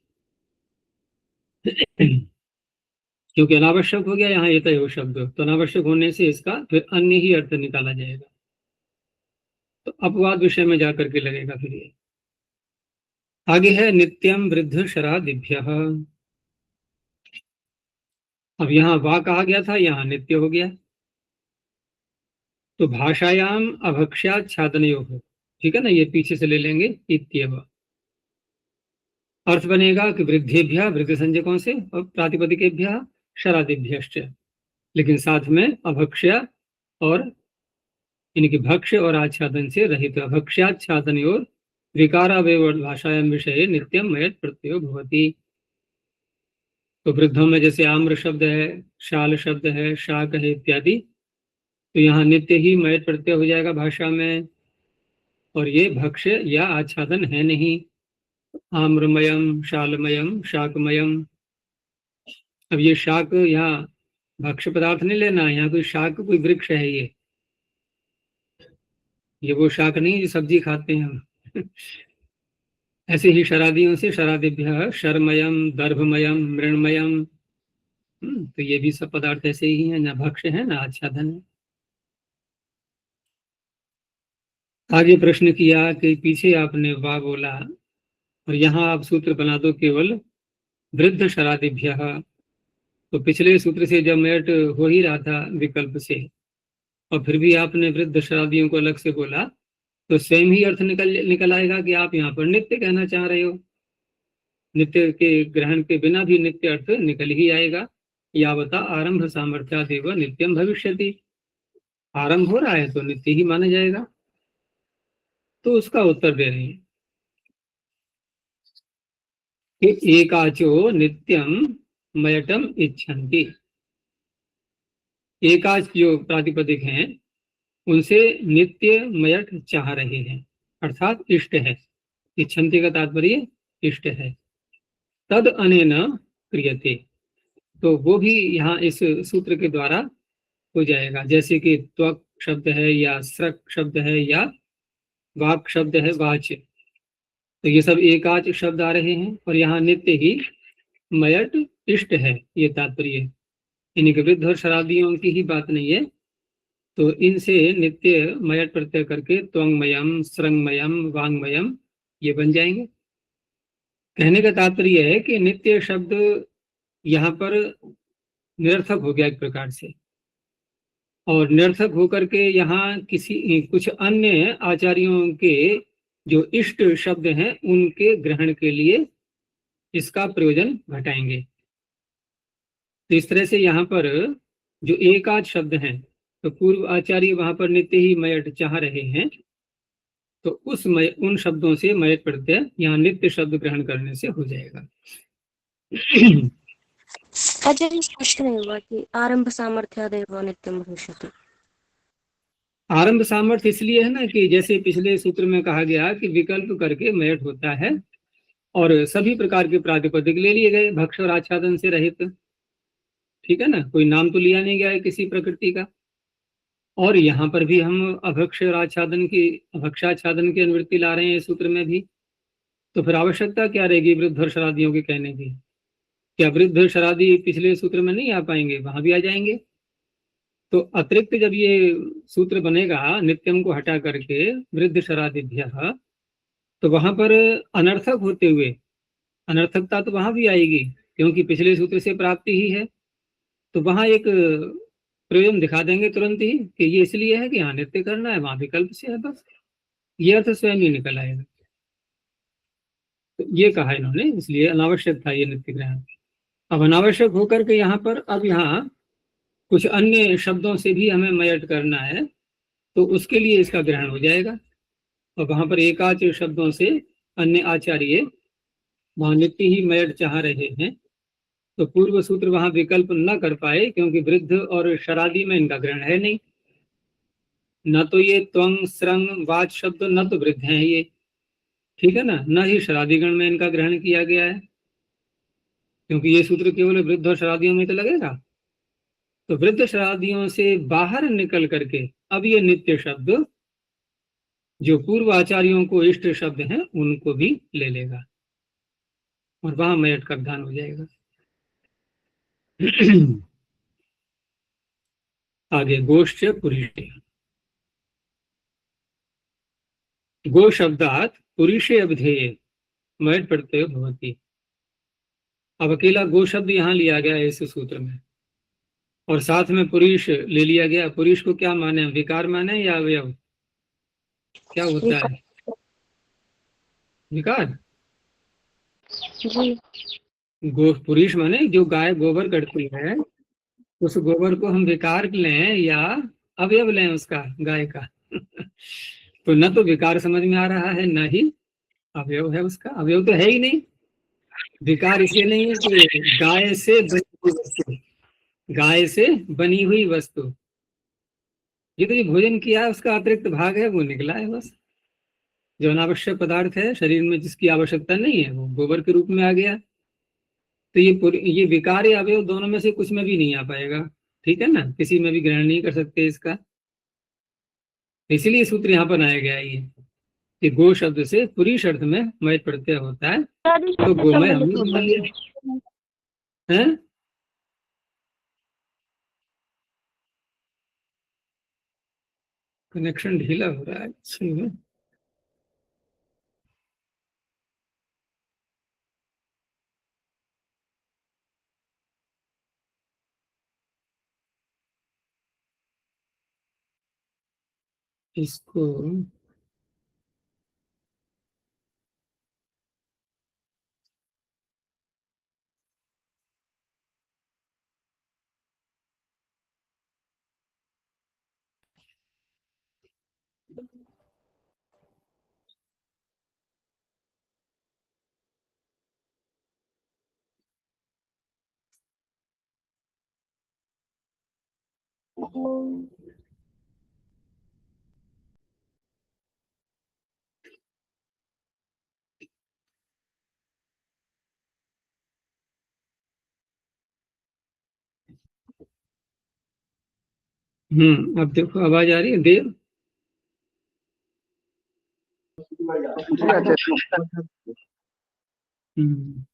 क्योंकि अनावश्यक हो गया यहाँ एतयो शब्द, तो अनावश्यक होने से इसका फिर अन्य ही अर्थ निकाला जाएगा, तो अपवाद विषय में जाकर के लगेगा फिर ये। आगे है नित्यम वृद्ध शरादिभ्य। अब यहाँ वा कहा गया था, यहाँ नित्य हो गया, तो भाषायाम अभक्ष्याच्छादनयोः, ठीक है ना, ये पीछे से ले लेंगे इत्येव। अर्थ बनेगा कि वृद्धेभ्य, वृद्ध संज्ञकों से, और प्रातिपदिकेभ्य शरादिभ्यश्च, लेकिन साथ में अभक्ष्य और इनकी भक्ष्य और आच्छादन से रहित, अभक्ष्याच्छादन और विकारावयव भाषायाम विषय नित्यम मयट प्रत्ययो भवति। तो वृद्धों में जैसे आम्र शब्द है, शाल शब्द है, शाक है इत्यादि, तो यहाँ नित्य ही मयट प्रत्यय हो जाएगा भाषा में, और ये भक्ष्य या आच्छादन है नहीं। आम्रमयम, शालमयम, शाकमयम। अब ये शाक यहाँ भक्ष्य पदार्थ नहीं लेना, यहाँ कोई शाक कोई वृक्ष है, ये वो शाक नहीं जो सब्जी खाते हैं हम। ऐसे ही शरादियों से शरादिभ्य शरमयम, दर्भमयम, मृण्मयम, तो ये भी सब पदार्थ ऐसे ही हैं, ना भक्ष्य है ना आच्छादन है। आगे प्रश्न किया कि पीछे आपने वा बोला और यहाँ आप सूत्र बना दो केवल वृद्ध शरादिभ्य, तो पिछले सूत्र से जब मेट हो ही रहा था विकल्प से, और फिर भी आपने वृद्ध शरादियों को अलग से बोला, तो सेम ही अर्थ निकल आएगा कि आप यहाँ पर नित्य कहना चाह रहे हो। नित्य के ग्रहण के बिना भी नित्य अर्थ निकल ही आएगा। यावता आरंभ सामर्थ्यादेव नित्यम भविष्यति, आरंभ हो रहा है तो नित्य ही माना जाएगा। तो उसका उत्तर दे रहे हैं कि एकाचो नित्यम मयटम इच्छन्ति। एकाच जो प्रातिपदिक हैं उनसे नित्य मयट चाह रहे हैं, अर्थात इष्ट है। इच्छन्ति का तात्पर्य इष्ट है। तद अनेन क्रियते, तो वो भी यहाँ इस सूत्र के द्वारा हो जाएगा। जैसे कि त्वक शब्द है या स्रक शब्द है या वाक शब्द है वाच, तो ये सब एकाच शब्द आ रहे हैं, और यहाँ नित्य ही मयट इष्ट है, ये तात्पर्य। इनके वृद्ध और शराबियों की ही बात नहीं है, तो इनसे नित्य मयट प्रत्यय करके त्वंगमयम, स्रंगमयम, वांगमयम ये बन जाएंगे। कहने का तात्पर्य है कि नित्य शब्द यहाँ पर निरर्थक हो गया एक प्रकार से, और निरर्थक होकर के यहाँ किसी कुछ अन्य आचार्यों के जो इष्ट शब्द हैं उनके ग्रहण के लिए इसका प्रयोजन घटाएंगे। तो इस तरह से यहाँ पर जो एकाच शब्द हैं, तो पूर्व आचार्य वहां पर नित्य ही मयट चाह रहे हैं, तो उन शब्दों से मयट प्रत्यय यहाँ नित्य शब्द ग्रहण करने से हो जाएगा। अच्छा, ये स्पष्ट नहीं हुआ कि आरंभ सामर्थ्यादेव नित्यम भविष्यति। आरंभ सामर्थ्य इसलिए है ना कि जैसे पिछले सूत्र में कहा गया कि विकल्प करके मयट होता है, और सभी प्रकार के प्रातिपदिक ले लिए गए भक्ष और आच्छादन से रहित, ठीक है ना, कोई नाम तो लिया नहीं गया है किसी प्रकृति का। और यहाँ पर भी हम अभक्ष और आच्छादन की, अभक्षाच्छादन की अनुवृत्ति ला रहे हैं इस सूत्र में भी, तो फिर आवश्यकता क्या रहेगी वृद्ध और शरादियों के कहने की? क्या वृद्ध शरादी पिछले सूत्र में नहीं आ पाएंगे? वहां भी आ जाएंगे। तो अतिरिक्त जब ये सूत्र बनेगा नित्यम को हटा करके वृद्ध शरादिभ्य, तो वहां पर अनर्थक होते हुए अनर्थकता तो वहां भी आएगी, क्योंकि पिछले सूत्र से प्राप्ति ही है, तो वहां एक प्रयोजन दिखा देंगे तुरंत ही कि ये इसलिए है कि यहाँ नित्य करना है, वहां विकल्प से है, बस ये अर्थ स्वयं ही निकल आएगा। तो ये कहा इन्होंने, इसलिए अनावश्यक था ये नित्य ग्रहण। अब अनावश्यक होकर के यहाँ पर अब यहाँ कुछ अन्य शब्दों से भी हमें मयट करना है, तो उसके लिए इसका ग्रहण हो जाएगा। और वहां पर एकाच शब्दों से अन्य आचार्य वहां नित्य ही मयट चाह रहे हैं, तो पूर्व सूत्र वहां विकल्प न कर पाए, क्योंकि वृद्ध और शरादी में इनका ग्रहण है नहीं। न तो ये त्वंग, स्रंग, वाच शब्द न तो वृद्ध हैं ये, ठीक है ना, न ही शरादीगण में इनका ग्रहण किया गया है, क्योंकि ये सूत्र केवल वृद्ध और शरादियों में तो लगेगा। तो वृद्ध शरादियों से बाहर निकल करके अब ये नित्य शब्द जो पूर्व आचार्यों को इष्ट शब्द हैं उनको भी ले लेगा, और वहां मयट का विधान हो जाएगा। आगे गोश्च पुरुषे, गो शब्दात पुरुषे अभिधेय मैट प्रत्यय भवति। अब अकेला गो शब्द यहाँ लिया गया है इस सूत्र में, और साथ में पुरुष ले लिया गया। पुरुष को क्या माने, विकार माने या अवयव, क्या होता है विकार? जी। गो पुरुष माने जो गाय गोबर करती है, उस गोबर को हम विकार लें या अवयव लें उसका, गाय का। तो न तो विकार समझ में आ रहा है, न ही अवयव है उसका। अवयव तो है ही नहीं। विकार इसलिए नहीं है कि गाय से बनी हुई वस्तु, गाय से बनी हुई वस्तु, ये तो जो भोजन किया है उसका अतिरिक्त भाग है, वो निकला है बस। जो अनावश्यक पदार्थ है शरीर में जिसकी आवश्यकता नहीं है, वो गोबर के रूप में आ गया। तो ये विकार या अवयव दोनों में से कुछ में भी नहीं आ पाएगा, ठीक है ना, किसी में भी ग्रहण नहीं कर सकते इसका। इसलिए सूत्र यहाँ पर बनाया गया है ये कि गो शब्द से पुरुष अर्थ में मय प्रत्यय होता है, तो गोमय हमने बना लिया है। कनेक्शन ढीला हो रहा है अच्छी में। इसको अब देखो आवाज आ रही है देव? हम्म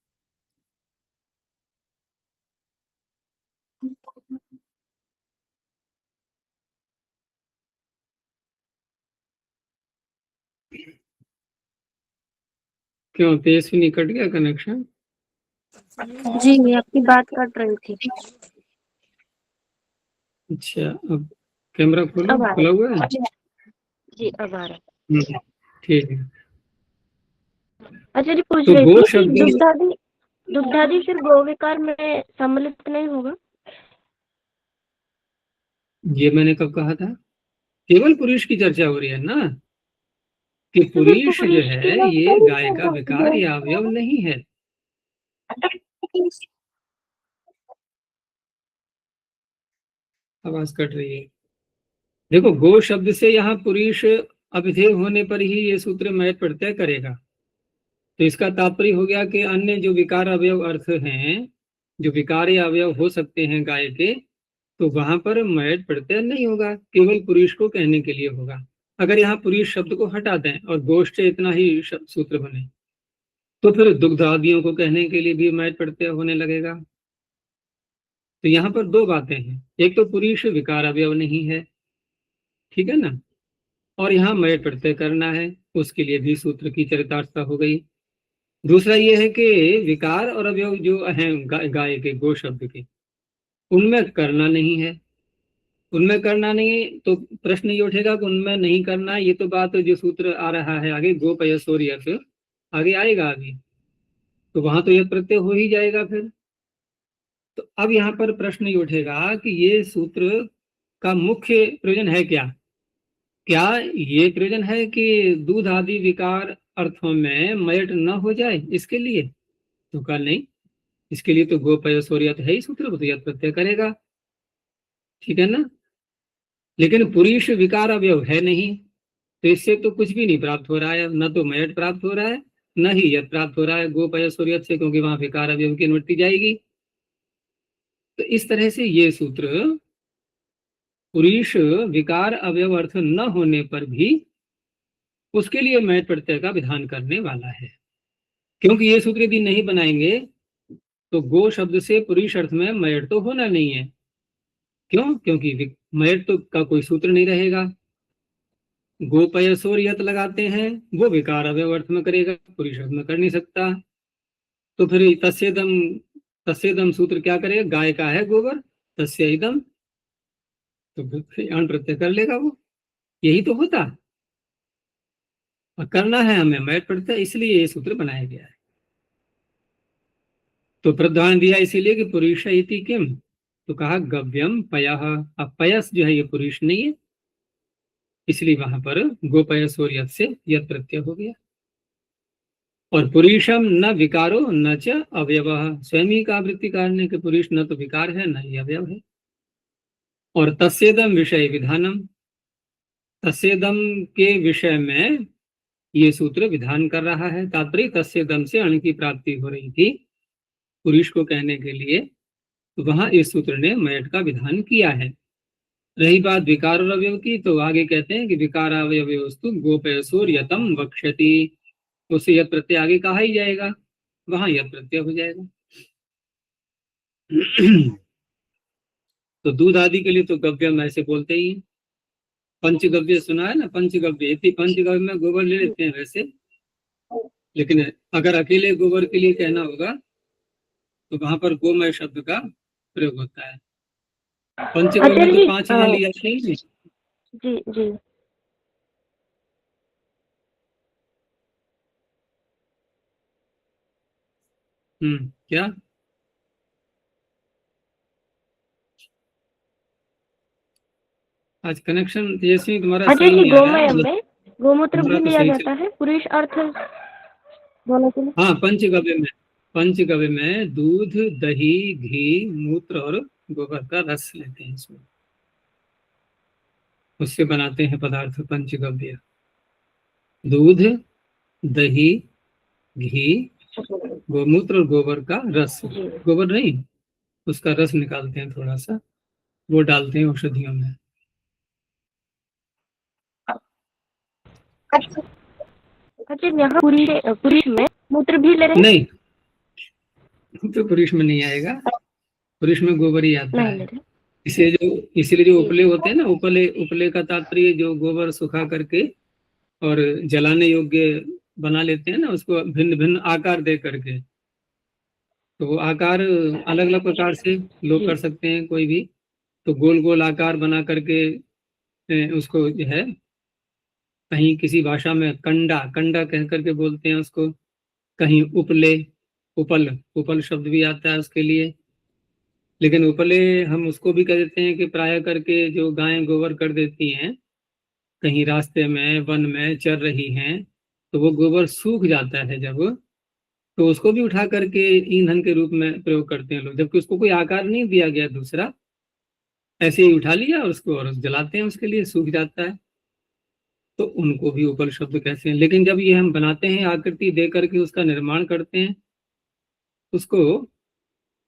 क्यों तेजस्विनी कट गया कनेक्शन? जी, आपकी बात कट रही थी। अच्छा, अब कैमरा खोलो, अब आ खुला हुआ है? जी, अब आ रहा है। ठीक है। अच्छा जी, पूछ तो रही गो थी कि शब्द दुग्धादि फिर गोविकार में सम्मिलित नहीं होगा? ये मैंने कब कहा था? केवल पुरुष की चर्चा हो रही है ना, कि तो फिर पुरुष जो पुरुष की है बात ये नहीं गाय कर का सकते विकार हैं। या अवयव नहीं है। आवाज कट रही है। देखो, गो शब्द से यहाँ पुरुष अभिधेय होने पर ही ये सूत्र मय प्रत्यय करेगा। तो इसका तात्पर्य हो गया कि अन्य जो विकार अवयव अर्थ हैं, जो विकार या अवयव हो सकते हैं गाय के, तो वहां पर मय प्रत्यय नहीं होगा, केवल पुरुष को कहने के लिए होगा। अगर यहाँ पुरुष शब्द को हटा दें और गोष्ठ इतना ही सूत्र बने, तो फिर दुग्ध आदियों को कहने के लिए भी मय प्रत्यय होने लगेगा। तो यहाँ पर दो बातें हैं, एक तो पुरुष विकार अवयव नहीं है, ठीक है ना, और यहाँ मय प्रत्यय करना है, उसके लिए भी सूत्र की चरितार्थता हो गई। दूसरा ये है कि विकार और अवयव जो हैं गाय के, गो शब्द के, उनमें करना नहीं है। उनमें करना नहीं तो प्रश्न ये उठेगा कि उनमें नहीं करना, ये तो बात जो सूत्र आ रहा है आगे, गो पयसोर यथ आगे आएगा अभी, तो वहां तो यह प्रत्यय हो ही जाएगा फिर। तो अब यहाँ पर प्रश्न ये उठेगा कि ये सूत्र का मुख्य प्रयोजन है क्या? क्या ये प्रयोजन है कि दूध आदि विकार अर्थों में मयट न हो जाए इसके लिए? तो कल नहीं, इसके लिए तो गोपयसोरियत है ही सूत्र, वो तो यत प्रत्यय करेगा, ठीक है ना। लेकिन पुरुष विकार अवयव है नहीं, तो इससे तो कुछ भी नहीं प्राप्त हो रहा है, न तो मयट प्राप्त हो रहा है, न ही यत प्राप्त हो रहा है गोपयसोरियत से, क्योंकि वहां विकार अवयव की अनुवृत्ति जाएगी। तो इस तरह से ये सूत्र पुरुष विकार अवयव अर्थ न होने पर भी उसके लिए मयट प्रत्यय का विधान करने वाला है। क्योंकि ये सूत्र यदि नहीं बनाएंगे तो गो शब्द से पुरुष अर्थ में मयट तो होना नहीं है। क्यों? क्योंकि मयट तो का कोई सूत्र नहीं रहेगा। गोपयसोर यत लगाते हैं, वो विकार अवयव अर्थ में करेगा, पुरुष अर्थ में कर नहीं सकता। तो फिर तस्येदम सूत्र क्या करेगा? गाय का है गोबर, तस्य इदम, तो फिर अण प्रत्यय कर लेगा वो। यही तो होता, और करना है हमें मयट प्रत्यय, इसलिए ये सूत्र बनाया गया है। तो प्रधान दिया इसीलिए कि पुरुष इति किम, तो कहा गव्यम पयः। अब पयस जो है ये पुरुष नहीं है, इसलिए वहां पर गोपयस और यत से यत प्रत्यय हो गया। और पुरुषम न विकारो न च अवयव, स्वयं ही का वृत्ति कारण के पुरुष न तो विकार है न ही अवयव है। और तस्येदम विषय विधानम, तस्येदम के विषय में ये सूत्र विधान कर रहा है। तात्पर्य तस्येदम से अण की प्राप्ति हो रही थी पुरुष को कहने के लिए, तो वहां इस सूत्र ने मयट का विधान किया है। रही बात विकार और अवयव की, तो आगे कहते हैं कि विकारावयवस्तु गोपयसोर यतम वक्ष्यति, उससे यत प्रत्यय आगे कहा ही जाएगा, वहां यत प्रत्यय हो जाएगा। तो दूध आदि के लिए तो गव्यम ऐसे बोलते ही हैं। पंचगव्य सुना है ना, पंचगव्य, इतनी पंचगव्य में गोबर ले लेते हैं वैसे, लेकिन अगर अकेले गोबर के लिए कहना होगा तो वहां पर गोमय शब्द का प्रयोग होता है। पंचगव्य में तो 5 चीजें ली जाती हैं। जी जी। क्या? आज कनेक्शन जैसे तुम्हारा सही नहीं आ रहा है। में गोमूत्र भी लिया सही जाता है पुरुष अर्थ बोला के लिए। हाँ, पंचगव्य में दूध, दही, घी, मूत्र और गोबर का रस लेते हैं, इसमें उससे बनाते हैं पदार्थ पंचगव्य। दूध, दही, घी, गोमूत्र और गोबर का रस, गोबर नहीं उसका रस निकालते हैं थोड़ा सा, वो डालते हैं औषधियों में। अच्छा, यहाँ पुरुष में मूत्र भी ले रहे हैं? नहीं, तो पुरुष में नहीं आएगा, पुरुष में गोबर ही आता है। इसलिए जो उपले होते हैं ना, उपले का तात्पर्य जो गोबर सुखा करके और जलाने योग्य बना लेते हैं ना, उसको भिन्न भिन्न आकार दे करके, तो वो आकार अलग अलग प्रकार से लोग कर सकते हैं कोई भी। तो गोल गोल आकार बना करके उसको जो है, कहीं किसी भाषा में कंडा कंडा कह करके बोलते हैं उसको, कहीं उपले, उपल शब्द भी आता है उसके लिए। लेकिन उपले हम उसको भी कह देते हैं कि प्राय करके जो गायें गोबर कर देती हैं, कहीं रास्ते में वन में चर रही हैं, तो वो गोबर सूख जाता है जब, तो उसको भी उठा करके ईंधन के रूप में प्रयोग करते हैं लोग, जबकि उसको कोई आकार नहीं दिया गया दूसरा, ऐसे ही उठा लिया और उसको और जलाते हैं, उसके लिए सूख जाता है, तो उनको भी उपल शब्द कहते हैं। लेकिन जब ये हम बनाते हैं, आकृति दे करके उसका निर्माण करते हैं, उसको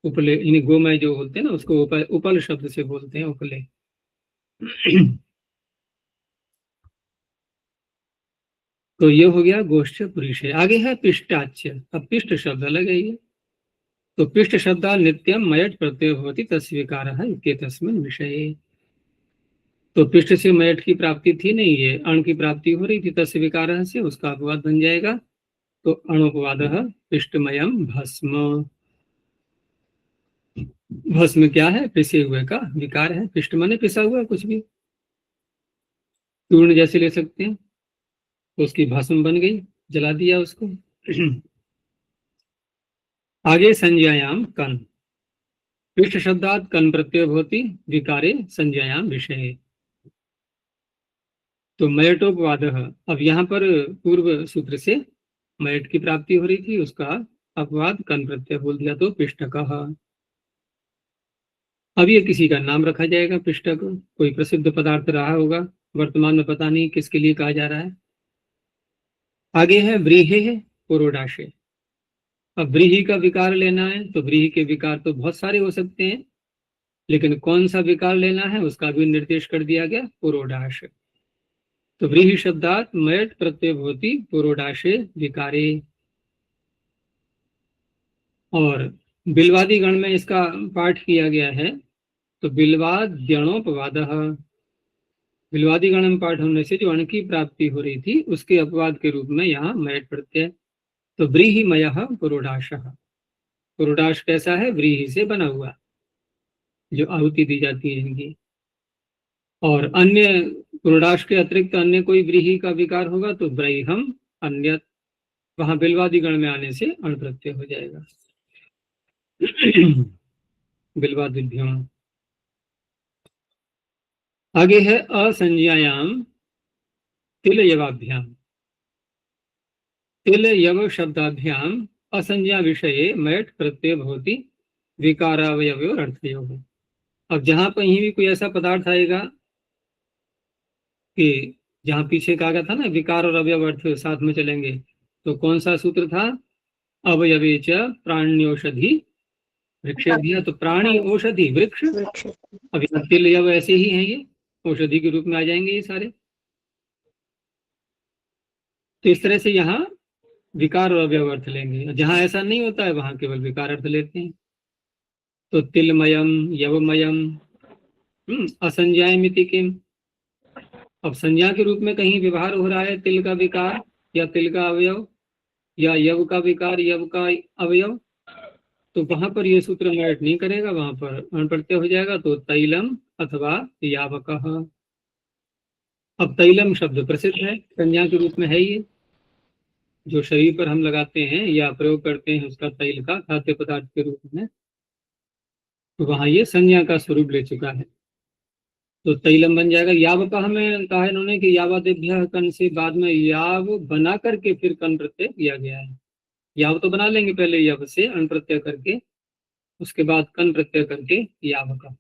उपले, यानी गोमय जो बोलते हैं ना, उसको उपल शब्द से बोलते हैं, उपले। तो ये हो गया गोष्ठ पुरुष है। आगे है पिष्टाच्य। अब पिष्ट शब्द अलग है ये। तो पिष्ट शब्द नित्यम मयट प्रत्यय होती तस्वीकार है तस्मिन विषय। तो पिष्ट से मयट की प्राप्ति थी नहीं, ये अण की प्राप्ति हो रही थी, तस्वीकार से उसका अपवाद बन जाएगा। तो अणुपवाद पिष्टमयम भस्म। भस्म क्या है? पिसे हुए का विकार है। पिष्ट माने पिसा हुआ कुछ भी, चूर्ण जैसे ले सकते हैं, तो उसकी भस्म बन गई, जला दिया उसको। आगे संज्ञायाम कन। पिष्ट शब्दात कन प्रत्यय होती विकारे संज्ञायाम विषय। तो मयटोपवाद, अब यहाँ पर पूर्व सूत्र से मयट की प्राप्ति हो रही थी, उसका अपवाद कन प्रत्यय बोल दिया, तो पिष्टकः। अब ये किसी का नाम रखा जाएगा, पिष्टक कोई प्रसिद्ध पदार्थ रहा होगा, वर्तमान में पता नहीं किसके लिए कहा जा रहा है। आगे है व्रीहे पुरोडाशे। अब व्रीहि का विकार लेना है, तो व्रीहि के विकार तो बहुत सारे हो सकते हैं, लेकिन कौन सा विकार लेना है उसका भी निर्देश कर दिया गया, पुरोडाश। तो व्रीहि शब्दात मयट प्रत्यय होती पुरोडाशे विकारे। और बिल्वादि गण में इसका पाठ किया गया है। तो बिल्वाद्यणोपवादः, बिल्वादि गण में पाठ होने से जो अण की प्राप्ति हो रही थी उसके अपवाद के रूप में यहाँ मयट प्रत्यय। तो व्रीहिमयः पुरोडाशः, पुरोडाश कैसा है? व्रीहि से बना हुआ, जो आहुति दी जाती है इनकी। और अन्य पुरोडाश के अतिरिक्त अन्य कोई व्रीहि का विकार होगा तो व्रैहम अन्यत, वहां बिल्वादि गण में आने से अण प्रत्यय हो जाएगा। बिल्वादिभ्याम। आगे है असंज्ञायाम तिल यवाभ्याम, तिल यव शब्दाभ्याम असंज्ञा विषये मयट प्रत्यय भवति विकारावयवयोर अर्थयोः। अब जहां कहीं भी कोई ऐसा पदार्थ आएगा कि जहां पीछे कहा गया था ना विकार और अवयव अर्थ साथ में चलेंगे, तो कौन सा सूत्र था? अवयवे च प्राण्यौषधि वृक्षेभ्यः। तो प्राणी, औषधि, वृक्ष। वृक्ष। अब यहाँ तिल यव ऐसे ही हैं, ये औषधि के रूप में आ जाएंगे ये सारे। तो इस तरह से यहाँ विकार और अवयव अर्थ लेंगे, जहां ऐसा नहीं होता है वहां केवल विकार अर्थ लेते हैं। तो तिलमयम यवमयम असंज्ञायमिति किम। अब संज्ञा के रूप में कहीं व्यवहार हो रहा है तिल का विकार या तिल का अवयव या यव का विकार यव का अवयव, तो वहां पर ये सूत्र मैच नहीं करेगा, वहां पर अण प्रत्यय हो जाएगा। तो तैलम अथवा यावकः। अब तैलम शब्द प्रसिद्ध है, संज्ञा के रूप में है ये, जो शरीर पर हम लगाते हैं या प्रयोग करते हैं उसका तैल का खाद्य पदार्थ के रूप में, तो वहां ये संज्ञा का स्वरूप ले चुका है। तो तैलम बन जाएगा। याव का हमें कहा है इन्होंने कि यावादेभ्यः कन से बाद में याव बना करके फिर कन प्रत्यय किया गया है। याव तो बना लेंगे पहले यव से अण प्रत्यय करके, उसके बाद कन प्रत्यय करके याव का।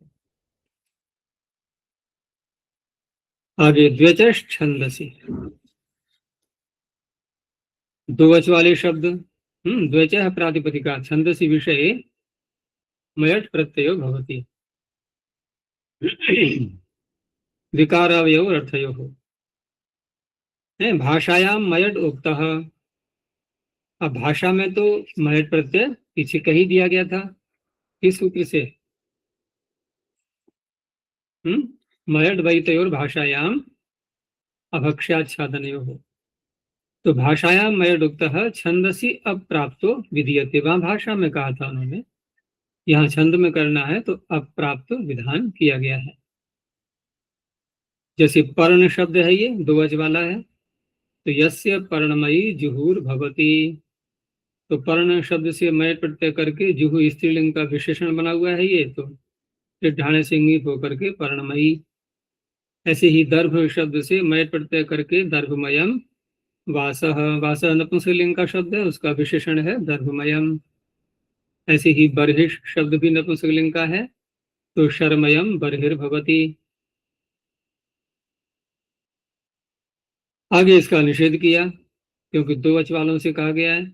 आगे द्व्यच छंदसी, दो वच वाले शब्द। द्व्यच प्रातिपदिका छंदसी विषय मयट प्रत्ययो भवति विकारावयव अर्थयोः। भाषायाम मयट उक्तः। अब भाषा में तो मयट प्रत्यय पीछे कही दिया गया था, किस सूत्र से? मयट वैतयोर भाषायाम अभक्ष्याच्छादनयोः। तो भाषायाम मयट उक्तः छंदसी अप्राप्तो विधीयते, वहां भाषा में कहा था उन्होंने, यहाँ छंद में करना है तो अप्राप्त विधान किया गया है। जैसे पर्ण शब्द है, ये दो वच वाला है, तो यस्य पर्णमयी जुहुर भवति। तो पर्ण शब्द से मय प्रत्यय करके जुहु स्त्रीलिंग का विशेषण बना हुआ है ये, तो फिर ढाणे से इंगित होकर के पर्णमयी। ऐसे ही दर्भ शब्द से मय प्रत्यय करके दर्भमयम। वासः, वासः नपुंसकलिंग का शब्द है, उसका विशेषण है दर्भमयम। ऐसे ही बर्हिष शब्द भी नपुंसकलिंग का है, तो शर्मयम बर्हिर्भवति। आगे इसका निषेध किया क्योंकि दो वच वालों से कहा गया है।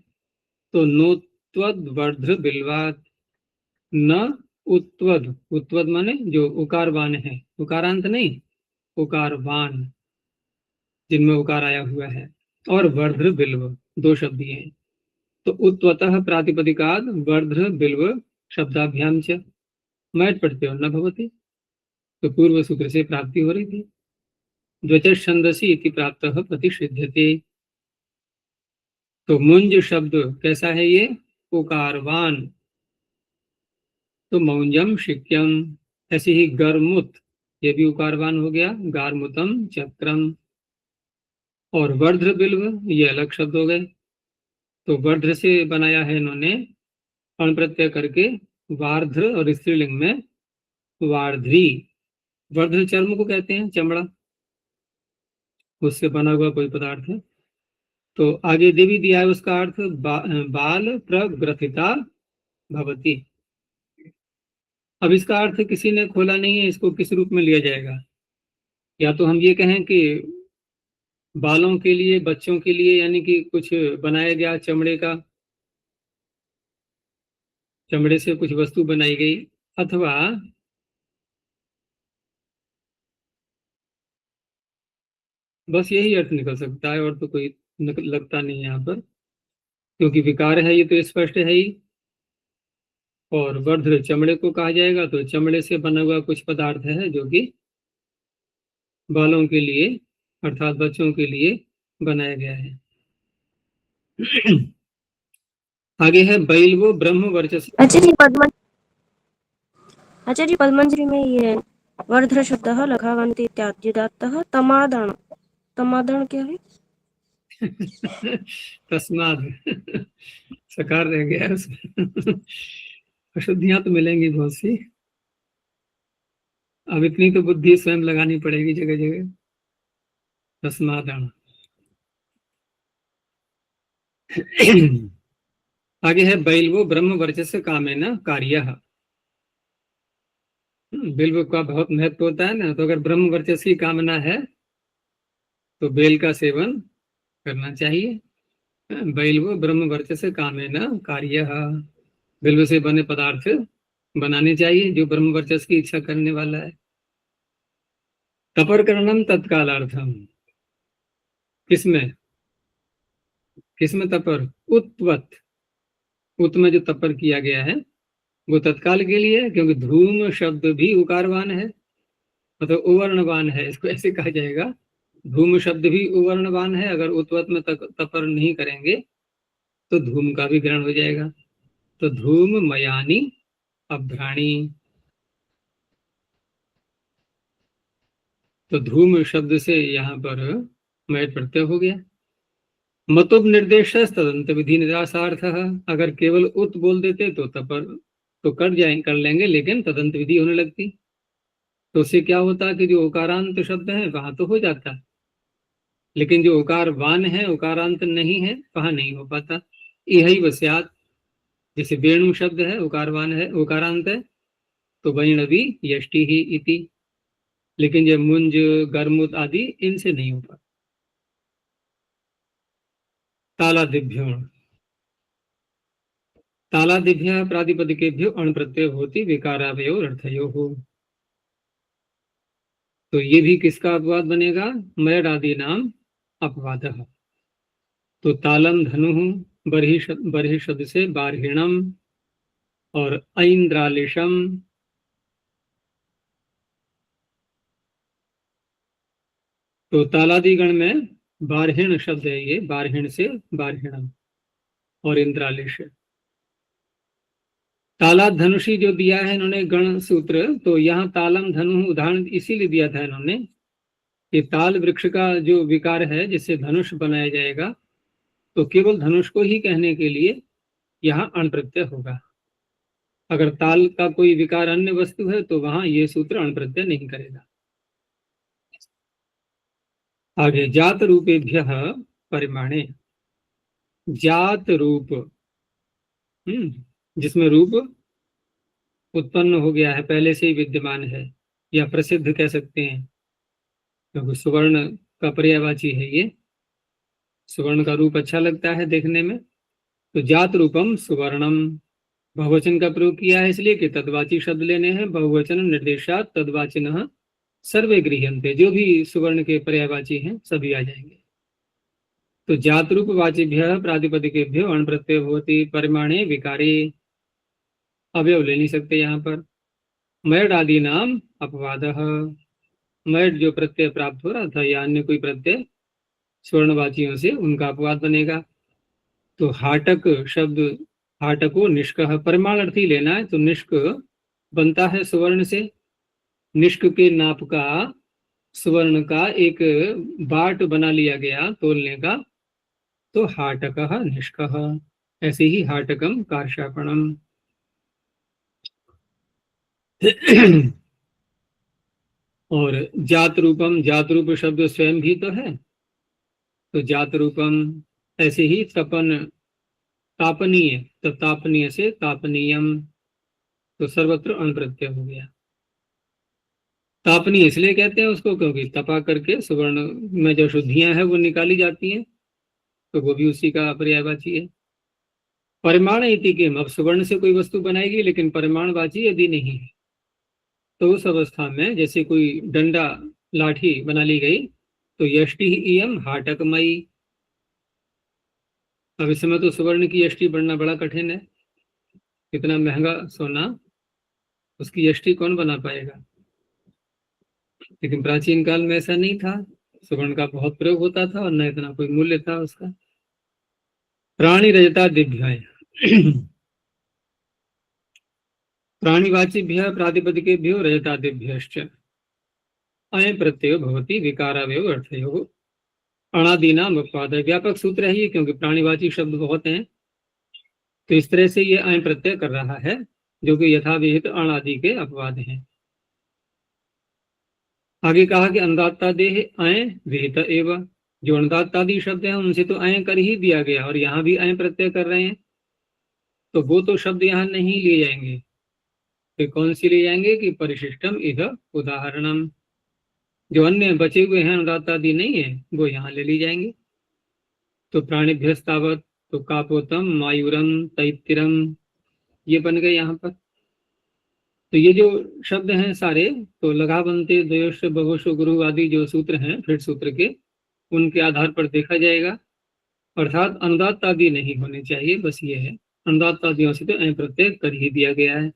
तो नोत्वद वर्ध्र बिल्वात, न उत्वद, उत्वद माने जो उकारवान है, उकारांत नहीं, उकारवान जिनमें उकार आया हुआ है, और वर्ध्र बिल्व, दो शब्द ये हैं। तो उत्वतः प्रातिपदिकाद वर्ध्र बिल्व शब्दाभ्याम च मैट प्रत्ययो न भवति, तो पूर्व सूत्र से प्राप्ति हो रही थी। द्वच छंदसी इति प्राप्तः प्रतिषिध्यते। तो मुंज शब्द कैसा है ये? उकारवान, तो मौंजम शिक्यम। ऐसे ही गर्मुत, ये भी उकारवान हो गया, गारमुतम चक्रम। और वर्ध्र बिल्व ये अलग शब्द हो गए, तो वर्ध्र से बनाया है इन्होंने अण प्रत्यय करके वार्ध्र, और स्त्रीलिंग में वार्ध्री। वर्ध्र चर्म को कहते हैं, चमड़ा, उससे बना हुआ कोई पदार्थ है। तो आगे देवी दिया है उसका अर्थ बाल प्रग्रथिता भवती। अब इसका अर्थ किसी ने खोला नहीं है, इसको किस रूप में लिया जाएगा? या तो हम ये कहें कि बालों के लिए, बच्चों के लिए, यानी कि कुछ बनाया गया चमड़े का, चमड़े से कुछ वस्तु बनाई गई, अथवा बस यही अर्थ निकल सकता है, और तो कोई लगता नहीं है यहाँ पर, क्योंकि विकार है ये तो स्पष्ट है ही, और वर्ध चमड़े को कहा जाएगा, तो चमड़े से बना हुआ कुछ पदार्थ है जो कि बालों के लिए अर्थात बच्चों के लिए बनाया गया है। आगे है बैल वो ब्रह्म वर्चस्व। आचार्य पद्मंजलि में ये वर्ध्र शब्द लघावंती इत्याद्युदात्तः तमादण, तमादण क्या है? तस्माद सकार रह गया उसमें। अशुद्धियां तो मिलेंगी बहुत सी, अब इतनी तो बुद्धि स्वयं लगानी पड़ेगी जगह जगह। तस्मादण। आगे है बैल वो ब्रह्म वर्चस्व कामेन कार्यः। बिल्व का बहुत महत्व होता है ना, तो अगर ब्रह्म वर्चस्व की कामना है तो बेल का सेवन करना चाहिए। बैल वो ब्रह्म वर्चस्व कामेन कार्यः, बिल्व से बने पदार्थ बनाने चाहिए जो ब्रह्म वर्चस्व की इच्छा करने वाला है। तपरकरणम तत्कालार्थम, किसमें किसमें तपर? उत्वत, उत में जो तपर किया गया है वो तत्काल के लिए है, क्योंकि धूम शब्द भी उकारवान है, मतलब उवर्णवान है, इसको ऐसे कहा जाएगा। धूम शब्द भी उवर्णवान है, अगर उत्वत में तपर नहीं करेंगे तो धूम का भी ग्रहण हो जाएगा। तो धूम मयानी अभ्राणी, तो धूम शब्द से यहाँ पर मैट प्रत्यय हो गया। मतुब निर्देश तदंत विधि निरासार्थ, अगर केवल उत बोल देते तो तपर तो कर लेंगे, लेकिन तदंत विधि होने लगती, तो उससे क्या होता कि जो उकारांत शब्द है वहां तो हो जाता, लेकिन जो उकार वान है उकारांत नहीं है वहां नहीं हो पाता। यही वस्यात, जैसे वेणु शब्द है उकारवान है, उकारांत है, तो वैणवी यष्टि ही इति, लेकिन जब मुंज गर्मुत आदि इनसे नहीं हो पाता। तालादिभ्यो, तालादिभ्य प्रातिपदिकेभ्यो अण प्रत्यय होती विकारावयो अर्थयो हो, तो ये भी किसका अपवाद बनेगा? मैड आदि नाम अपवाद। तो तालम धनु बरही शब्द से बारहिणम और ऐन्द्रालिशम, तो तालादि गण में बारहिण शब्द है, ये बारहिण से बारहिणम और इंद्रालिश। ताला धनुषी जो दिया है इन्होंने गण सूत्र, तो यहाँ तालम धनु उदाहरण इसीलिए दिया था इन्होंने कि ताल वृक्ष का जो विकार है जिससे धनुष बनाया जाएगा, तो केवल धनुष को ही कहने के लिए यहाँ अण प्रत्यय होगा। अगर ताल का कोई विकार अन्य वस्तु है तो वहां ये सूत्र अण प्रत्यय नहीं करेगा। आगे जात रूपेभ्य परिमाणे, जात रूप, जिसमें रूप उत्पन्न हो गया है, पहले से ही विद्यमान है, या प्रसिद्ध कह सकते हैं, क्योंकि सुवर्ण का पर्यायवाची है ये, सुवर्ण का रूप अच्छा लगता है देखने में, तो जात रूपम सुवर्णम, बहुवचन का प्रयोग किया है इसलिए कि तद्वाची शब्द लेने हैं, बहुवचन निर्देशात तद्वाचिनः सर्वे गृह्यन्ते, जो भी सुवर्ण के पर्यायवाची हैं सभी आ जाएंगे। तो जात रूप वाचिभ्य प्रातिपदिकेभ्यो अण प्रत्यय होती परिमाणे विकारे, अवयव ले नहीं सकते यहाँ पर। मैड आदि नाम अपवाद, मैड जो प्रत्यय प्राप्त हो रहा था या अन्य कोई प्रत्यय स्वर्णवाचियों से, उनका अपवाद बनेगा। तो हाटक शब्द, हाटको निष्कः, परिमाण अर्थी लेना है तो निष्क बनता है सुवर्ण से, निष्क के नाप का सुवर्ण का एक बाट बना लिया गया तोलने का, तो हाटकः निष्कः, ऐसे ही हाटकम कार्षापणम। और जात रूपम, जात रूप शब्द स्वयं भी तो है, तो जात रूपम, ऐसे ही तपन तापनीय, तो तापनीय से तापनीयम, तो सर्वत्र अण प्रत्यय हो गया। तापनीय इसलिए कहते हैं उसको क्योंकि तपा करके सुवर्ण में जो शुद्धियां हैं वो निकाली जाती हैं, तो वो भी उसी का पर्यायवाची है। परिमाण इति के, अब सुवर्ण से कोई वस्तु बनाएगी लेकिन परिमाणवाची यदि नहीं है तो उस अवस्था में जैसे कोई डंडा लाठी बना ली गई, तो यष्टि इयम हाटकमयी, अब इस समय तो सुवर्ण की यष्टि बनना बड़ा कठिन है, इतना महंगा सोना, उसकी एसटी कौन बना पाएगा। लेकिन प्राचीन काल में ऐसा नहीं था, सुवर्ण का बहुत प्रयोग होता था और न इतना कोई मूल्य था उसका। प्राणी रजता दिव्याय प्राणिवाचिभ्य प्रातिपदिकेभ्यो रजतादिभ्यश्च अय प्रत्ययो भवति विकारावयव अर्थयो अणादीनाम अपवाद। व्यापक सूत्र है ये, क्योंकि प्राणिवाची शब्द बहुत हैं, तो इस तरह से ये अय प्रत्यय कर रहा है, जो कि यथाविहित अण आदि के अपवाद हैं। आगे कहा कि अन्नदाता देह अय विहित एवं, जो अन्नदातादि शब्द हैं उनसे तो अय कर ही दिया गया, और यहाँ भी अय प्रत्यय कर रहे हैं, तो वो तो शब्द यहाँ नहीं लिए जाएंगे। फिर कौन सी ले जाएंगे कि परिशिष्टम इह उदाहरणम, जो अन्य बचे हुए हैं अनुदातादि नहीं है वो यहाँ ले ली जाएंगे। तो प्राणिभ्यस्तावत, तो कापोतम मायूरम तैतिरम, ये बन गए यहाँ पर। तो ये जो शब्द हैं सारे, तो लगावंते द्वयोश बहुश गुरु आदि जो सूत्र हैं फिर सूत्र के, उनके आधार पर देखा जाएगा। अर्थात अनुदात आदि नहीं होने चाहिए, बस ये है। अनुदात आदियों से तो अय प्रत्यय कर ही दिया गया है।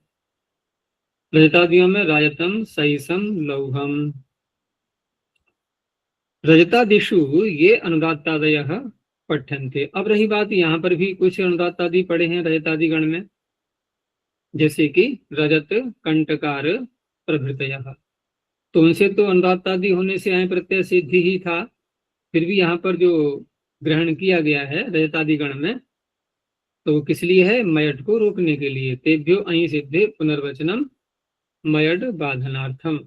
रजतादियों में राजतम सईसम लौहम, रजतादिषु ये अनुदात्तादय पठ्यन्ते। अब रही बात, यहाँ पर भी कुछ अनुदात्तादि पड़े हैं रजतादि गण में, जैसे कि रजत कंटकार प्रभृतयः, तो उनसे तो अनुदात्तादि होने से अय प्रत्यय सिद्ध ही था। फिर भी यहाँ पर जो ग्रहण किया गया है रजतादि गण में, तो किस लिए है, मयट को रोकने के लिए। तेभ्यो अयि सिद्धे पुनर्वचनम मयट बाधनार्थम,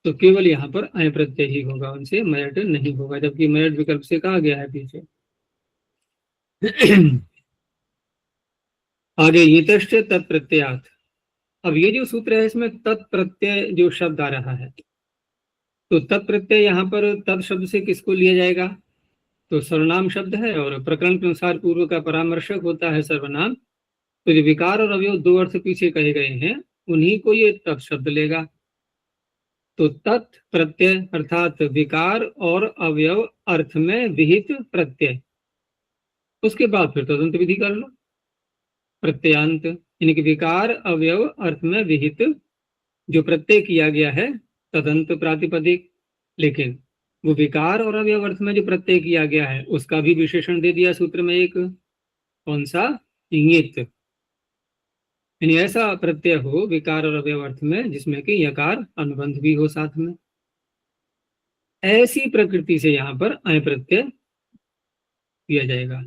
तो केवल यहाँ पर अय प्रत्यय ही होगा, उनसे मयट नहीं होगा, जबकि मयट विकल्प से कहा गया है पीछे। आगे यतश्च तत्प्रत्ययात, अब ये जो सूत्र है इसमें तत्प्रत्यय जो शब्द आ रहा है, तो तत्प्रत्यय यहाँ पर तत् शब्द से किसको लिया जाएगा, तो सर्वनाम शब्द है, और प्रकरण के अनुसार पूर्व का परामर्शक होता है सर्वनाम। तो जो विकार और अवयव दो अर्थ पीछे कहे गए हैं, उन्हीं को ये तत् शब्द लेगा। तो तत् प्रत्यय अर्थात विकार और अवयव अर्थ में विहित प्रत्यय, उसके बाद फिर तदंत विधि कर लो। प्रत्ययांत यानी कि विकार अवयव अर्थ में विहित जो प्रत्यय किया गया है तदंत प्रातिपदिक, लेकिन वो विकार और अवयव अर्थ में जो प्रत्यय किया गया है उसका भी विशेषण दे दिया सूत्र में एक, कौन सा, इंगित, यानी ऐसा प्रत्यय हो विकार और अवयव अर्थ में जिसमें कि यकार अनुबंध भी हो साथ में। ऐसी प्रकृति से यहाँ पर अय प्रत्यय किया जाएगा।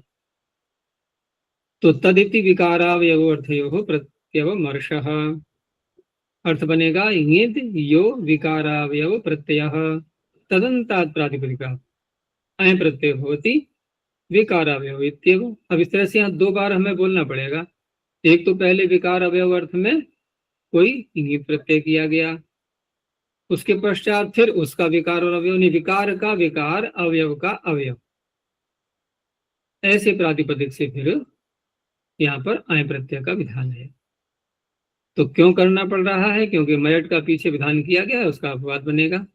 तो तदिति विकारावयव अर्थयो प्रत्ययमर्षः, अर्थ बनेगा इंगित यो विकारावयव प्रत्यय तदंतात प्रातिपदिका अय प्रत्यय होती विकारावयव इत्येव। अब इस तरह से यहाँ दो बार हमें बोलना पड़ेगा। एक तो पहले विकार अवयव अर्थ में कोई इंगित प्रत्यय किया गया, उसके पश्चात फिर उसका विकार और अवयव, नहीं विकार का विकार अवयव का अवयव, ऐसे प्रातिपदिक से फिर यहाँ पर अय प्रत्यय का विधान है। तो क्यों करना पड़ रहा है, क्योंकि मयट का पीछे विधान किया गया है, उसका अपवाद बनेगा।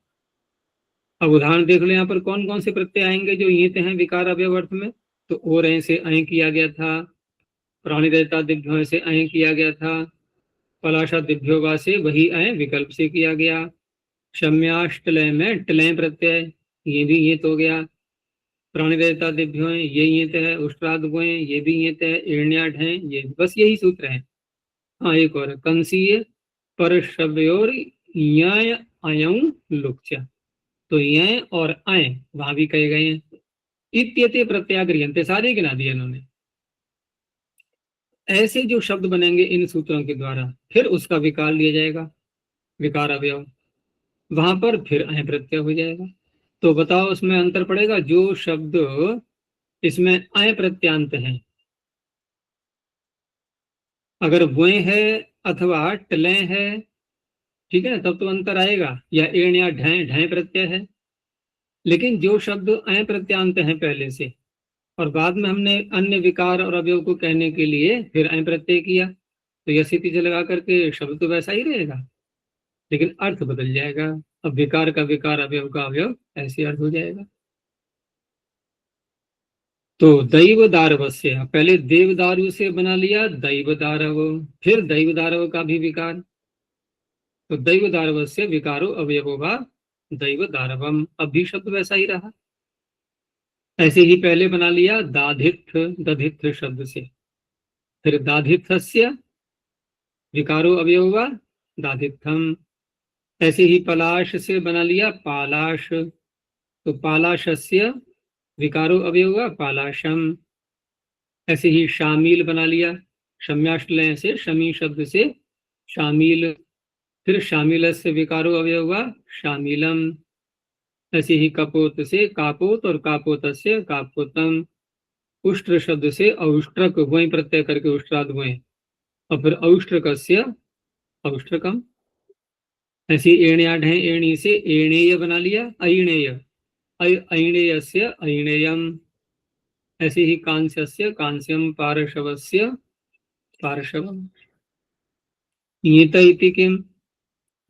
अब उदाहरण देख लो यहाँ पर कौन कौन से प्रत्यय आएंगे जो ईत हैं विकार अवयव अर्थ में। तो और ऐ से अय किया गया था, प्राणिदयता दिव्यों से अय किया गया था, पलाशा दिव्योगा से वही अय विकल्प से किया गया, शम्याष्टलय में टलय प्रत्यय ये भी ईत हो गया, प्राणिदयता दिव्यों ये ईत है, उष्ट्राद ये भी ईत है, एण्याठ है ये, बस यही सूत्र है। हाँ एक और कंसीय पर शब्योर अयं लुक्च, तो ये और अय वहां भी कहे गए हैं। इत्यते प्रत्याग्रियंते सारे गिना दिए इन्होंने। ऐसे जो शब्द बनेंगे इन सूत्रों के द्वारा फिर उसका विकार लिया जाएगा, विकार अवयव, वहां पर फिर अय प्रत्यय हो जाएगा। तो बताओ उसमें अंतर पड़ेगा, जो शब्द इसमें अय प्रत्यांत है, अगर वे है अथवा टले है, ठीक है ना, तब तो अंतर आएगा, या एण या ढय ढय प्रत्यय है। लेकिन जो शब्द अय प्रत्यांत है पहले से, और बाद में हमने अन्य विकार और अवयव को कहने के लिए फिर अय प्रत्यय किया, तो यह स्थिति से लगा करके शब्द तो वैसा ही रहेगा, लेकिन अर्थ बदल जाएगा। अब विकार का विकार अवयव का अवयव ऐसे अर्थ हो जाएगा। तो दैव दारवस्य, पहले देव दारू से बना लिया दैव दारव, फिर दैव दारव का भी विकार, तो दैव दारवस्य विकारो अवयवो वा दैव दारवम, अब भी शब्द वैसा ही रहा। ऐसे ही पहले बना लिया दाधिथ, दधिथ शब्द से, फिर दाधिथस्य विकारो अवयव वा दाधिथम। ऐसे ही पलाश से बना लिया पालाश, तो पालाशस्य विकारो अवयव वा पालाशम। ऐसे ही शामिल बना लिया, शम्याश्लय से शमी शब्द से शामिल, फिर शामिल से विकारो अवयव वा शामिलम। ऐसे ही कपोत से कापोत और कापोत से कापोतम। उष्ट्र शब्द से औष्ट्रक, वहीं प्रत्यय करके उष्ट्राद वहीं, और फिर औष्ट्रकस्य औष्ट्रकम। ऐसी एण्याढ है, एणी से एणेय बना लिया अणेय, अणेयस्य अणेयम। ऐसे ही कांस्यस्य कांस्यम, पार्शवस्य पार्शवम। ईत इति किम,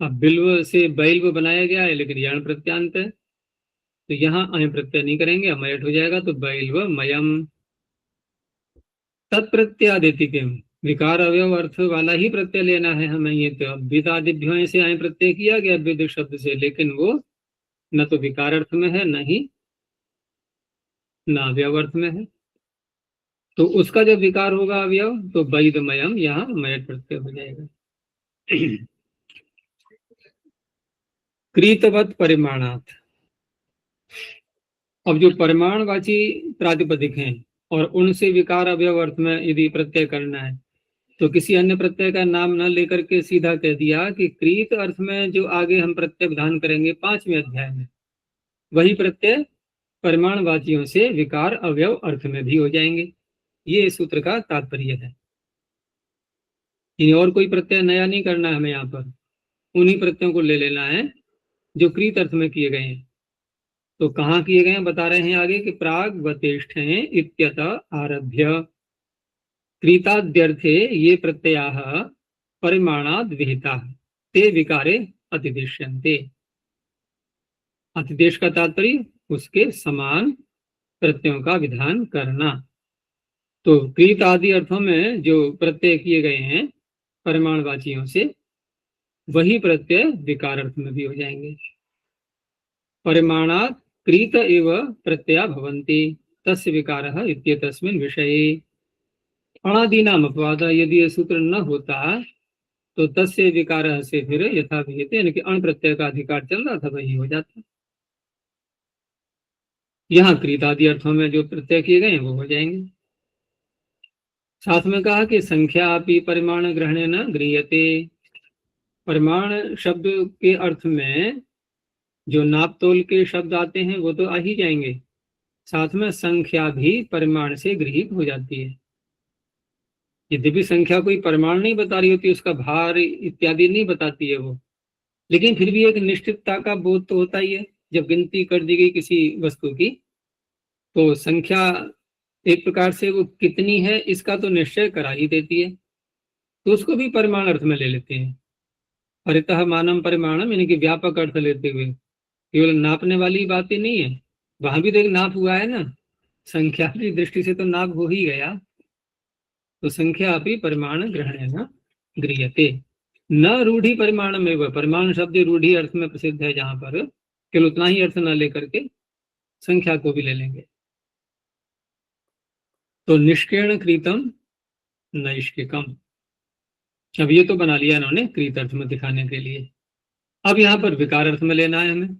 अब बिल्व से बैल्व बनाया गया है लेकिन यण प्रत्यांत है, तो यहाँ अय प्रत्यय नहीं करेंगे, अमयट हो जाएगा, तो बैल्व मयम। तत्प्रत्यादिति किम, विकार अवयव अर्थ वाला ही प्रत्यय लेना है हमें। ये तो विदादिभ्यो से अय प्रत्यय किया गया विद शब्द से, लेकिन वो न तो विकार अर्थ में है न ही न अवयव अर्थ में है। तो उसका जब विकार होगा अवयव, तो वैदमयम, यहाँ मयट प्रत्यय हो जाएगा। कृतवत परिमाणात, अब जो परिमाणवाची प्रातिपदिक हैं और उनसे विकार अवयव अर्थ में यदि प्रत्यय करना है, तो किसी अन्य प्रत्यय का नाम न लेकर के सीधा कह दिया कि कृत अर्थ में जो आगे हम प्रत्यय विधान करेंगे 5वें अध्याय में, वही प्रत्यय परिमाणवाचियों से विकार अवयव अर्थ में भी हो जाएंगे। ये सूत्र का तात्पर्य है। और कोई प्रत्यय नया नहीं करना है हमें, यहाँ पर उन्हीं प्रत्ययों को ले लेना है जो कृत अर्थ में किए गए हैं। तो कहाँ किए गए हैं बता रहे हैं आगे कि प्राग वतिष्ठ इत्यतः आरभ्य कृताद्यर्थे ये प्रत्ययाः परिमाणाद् विहिताः ते विकारे अतिदिश्यन्ते। अतिदेश का तात्पर्य उसके समान प्रत्ययों का विधान करना। तो कृत आदि अर्थों में जो प्रत्यय किए गए हैं परिमाणवाचियों से, वही प्रत्यय विकार अर्थ में भी हो जाएंगे। परिमाणात् कृत एव प्रत्यया भवन्ति तस्य विकारः इत्येतस्मिन् विषये। अणादीनाम अपवाद, यदि यह सूत्र न होता तो तस्य विकारः से फिर यथा विहिते, यानी कि अण प्रत्यय का अधिकार चल रहा था वही हो जाता। यहाँ कृत आदि अर्थों में जो प्रत्यय किए गए वो हो जाएंगे। साथ में कहा कि संख्या अपि परिमाण ग्रहणे न गृह्यते, परिमाण शब्द के अर्थ में जो नाप तोल के शब्द आते हैं वो तो आ ही जाएंगे, साथ में संख्या भी परिमाण से गृहीत हो जाती है। यद्यपि संख्या कोई परिमाण नहीं बता रही होती, उसका भार इत्यादि नहीं बताती है वो, लेकिन फिर भी एक निश्चितता का बोध तो होता ही है। जब गिनती कर दी गई किसी वस्तु की, तो संख्या एक प्रकार से वो कितनी है इसका तो निश्चय करा ही देती है, तो उसको भी परिमाण अर्थ में ले लेते हैं। परितः मानम परिमाणम, यानी कि व्यापक अर्थ लेते हुए, केवल नापने वाली बातें नहीं है, वहां भी तो एक नाप हुआ है ना, संख्या की दृष्टि से तो नाप हो ही गया। तो संख्या भी परिमाण ग्रहण गृह्यते न रूढ़ी परिमाण में, वह परिमाण शब्द रूढ़ी अर्थ में प्रसिद्ध है, जहां पर केवल उतना ही अर्थ न लेकर के संख्या को भी ले लेंगे। तो निष्कीर्ण कृतम नैष्किकम, अब ये तो बना लिया इन्होंने कृत अर्थ में दिखाने के लिए। अब यहाँ पर विकार अर्थ में लेना है हमें,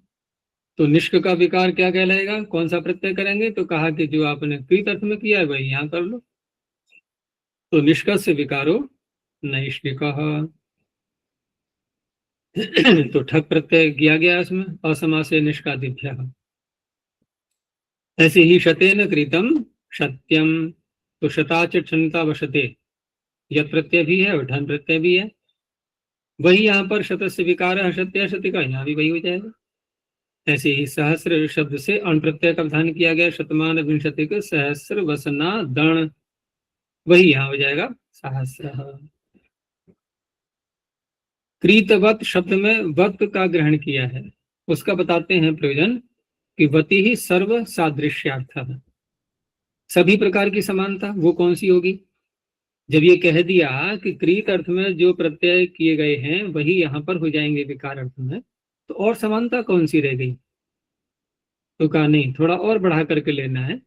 तो निष्क का विकार क्या कहलाएगा, कौन सा प्रत्यय करेंगे, तो कहा कि जो आपने कृत अर्थ में किया है वही यहाँ कर लो। तो निष्कस्य विकारो नैष्किकः, तो ठक प्रत्यय किया गया इसमें, असमासे निष्कादिभ्यः। ऐसे ही शतेन कृतम सत्यम, तो शताच क्षणता वशते, यह प्रत्यय भी है और धन प्रत्यय भी है, वही यहाँ पर शतस्य विकार सत्य शति का, यहाँ भी वही हो जाएगा। ऐसे ही सहस्र शब्द से अण प्रत्यय का विधान किया गया, शतमान विंशतिक सहस्र वसना दण, वही यहाँ हो जाएगा सहस्र। कृतवत शब्द में वत का ग्रहण किया है, उसका बताते हैं प्रयोजन कि वति ही सर्व सादृश्यार्थ है। सभी प्रकार की समानता वो कौन सी होगी? जब ये कह दिया कि कृत अर्थ में जो प्रत्यय किए गए हैं वही यहाँ पर हो जाएंगे विकार अर्थ में, तो और समानता कौन सी रह गई? तो कहा नहीं, थोड़ा और बढ़ा करके लेना है।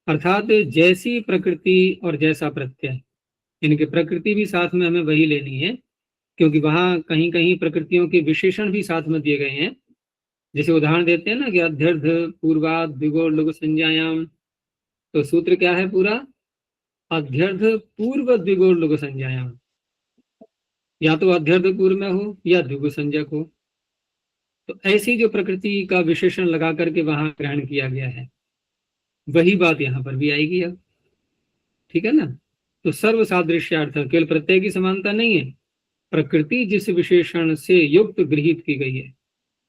अर्थात जैसी प्रकृति और जैसा प्रत्यय, इनकी प्रकृति भी साथ में हमें वही लेनी है, क्योंकि वहां कहीं कहीं प्रकृतियों के विशेषण भी साथ में दिए गए हैं। जैसे उदाहरण देते हैं ना कि अध्यर्थ पूर्वाद द्विगोर लघु संज्ञायाम, तो सूत्र क्या है पूरा? अध्यर्थ पूर्व द्विगोर लघु संज्ञायाम, या तो अध्यर्थ पूर्व में हो या द्विगु संज्ञक हो। तो ऐसी जो प्रकृति का विशेषण लगा करके वहां ग्रहण किया गया है, वही बात यहाँ पर भी आएगी अब। ठीक है ना? तो सर्व सादृश्यार्थ केवल प्रत्यय की समानता नहीं है, प्रकृति जिस विशेषण से युक्त गृहीत की गई है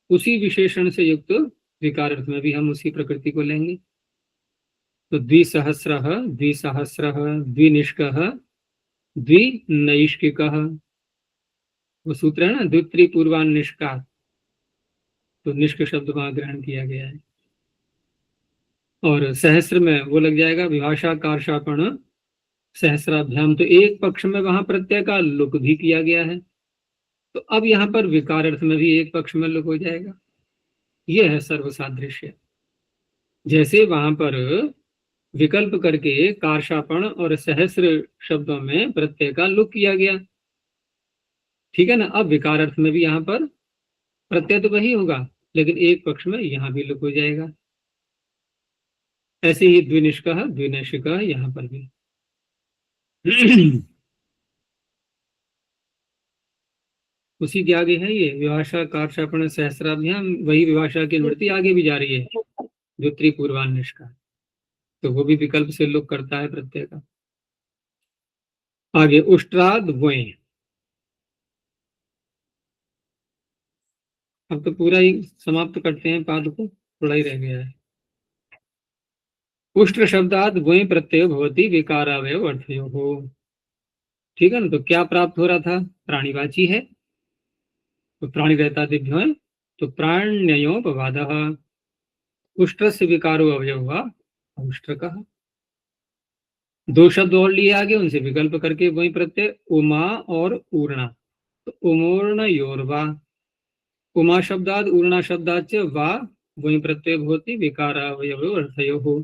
उसी विशेषण से युक्त विकार अर्थ में भी हम उसी प्रकृति को लेंगे। तो द्विसहस्र द्विसहस्र द्विनिष्क द्विनैष्किक, वो सूत्र है ना, द्वित्री पूर्वान निष्का, तो निष्क शब्द वहां ग्रहण किया गया है। और सहस्र में वो लग जाएगा विभाषा कार्षापण सहस्राभ्याम, तो एक पक्ष में वहां प्रत्यय का लुक भी किया गया है, तो अब यहाँ पर विकार अर्थ में भी एक पक्ष में लुक हो जाएगा। यह है सर्वसादृश्य। जैसे वहां पर विकल्प करके कार्षापण और सहस्र शब्दों में प्रत्यय का लुक किया गया, ठीक है ना? अब विकार अर्थ में भी यहाँ पर प्रत्यय तो वही होगा, लेकिन एक पक्ष में यहाँ भी लुक हो जाएगा। ऐसे ही द्विनिष्क द्विनैशिक यहाँ पर भी। उसी के आगे है ये विभाषा कार्षापण सहस्राभ्याम, वही विभाषा की निवृत्ति आगे भी जा रही है जो त्रिपूर्वान्वेष का, तो वो भी विकल्प से लुक करता है प्रत्यय का। आगे उष्ट्राद वोय, अब तो पूरा ही समाप्त करते हैं पाद को, थोड़ा ही रह गया है। उष्ट्र शब्दात वोय प्रत्यय भवती विकारावय अर्थयो हो। ठीक है ना? तो क्या प्राप्त हो रहा था? प्राणीवाची है, तो प्राणी रहता दिव्यो है, तो प्राण्ययोपवाद उष्ट्र से विकारो अवयव हुआ उष्ट्र का। दो शब्द और लिए आगे, उनसे विकल्प करके वही प्रत्यय उमा और ऊर्णा, तो उमोर्ण योरवा, उमा शब्दाद ऊर्णा शब्दाच वा वही प्रत्यय भवती विकारावयव अर्थयो हो।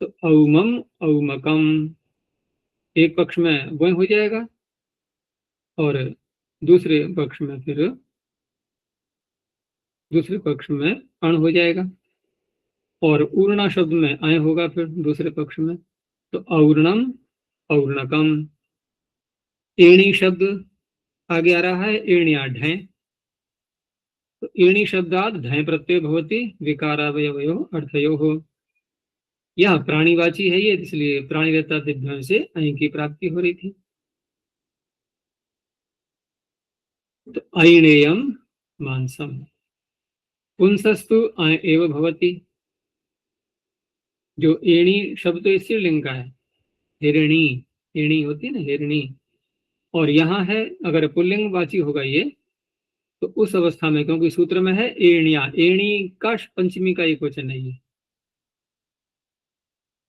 तो औमम औमकम, एक पक्ष में वही हो जाएगा और दूसरे पक्ष में फिर दूसरे पक्ष में अण हो जाएगा, और ऊर्णा शब्द में अय होगा फिर दूसरे पक्ष में, तो और्णम और्णकम। एणी शब्द आगे आ रहा है, एण्या ढय, तो एणी शब्दात ढय प्रत्यय भवती विकारावयवयो अर्थयो हो। यह प्राणीवाची है ये, इसलिए प्राणी रहता दिव्य से अय की प्राप्ति हो रही थी। तो अयणेयम मांसम, पुंसस्तु अय एव भवती, जो एणी शब्द तो स्त्रीलिंग का है, हिरणी, एणी होती है ना हिरणी, और यहाँ है अगर पुल्लिंग वाची होगा ये, तो उस अवस्था में क्योंकि सूत्र में है एणिया, एणी का पंचमी का एक वचन है ये,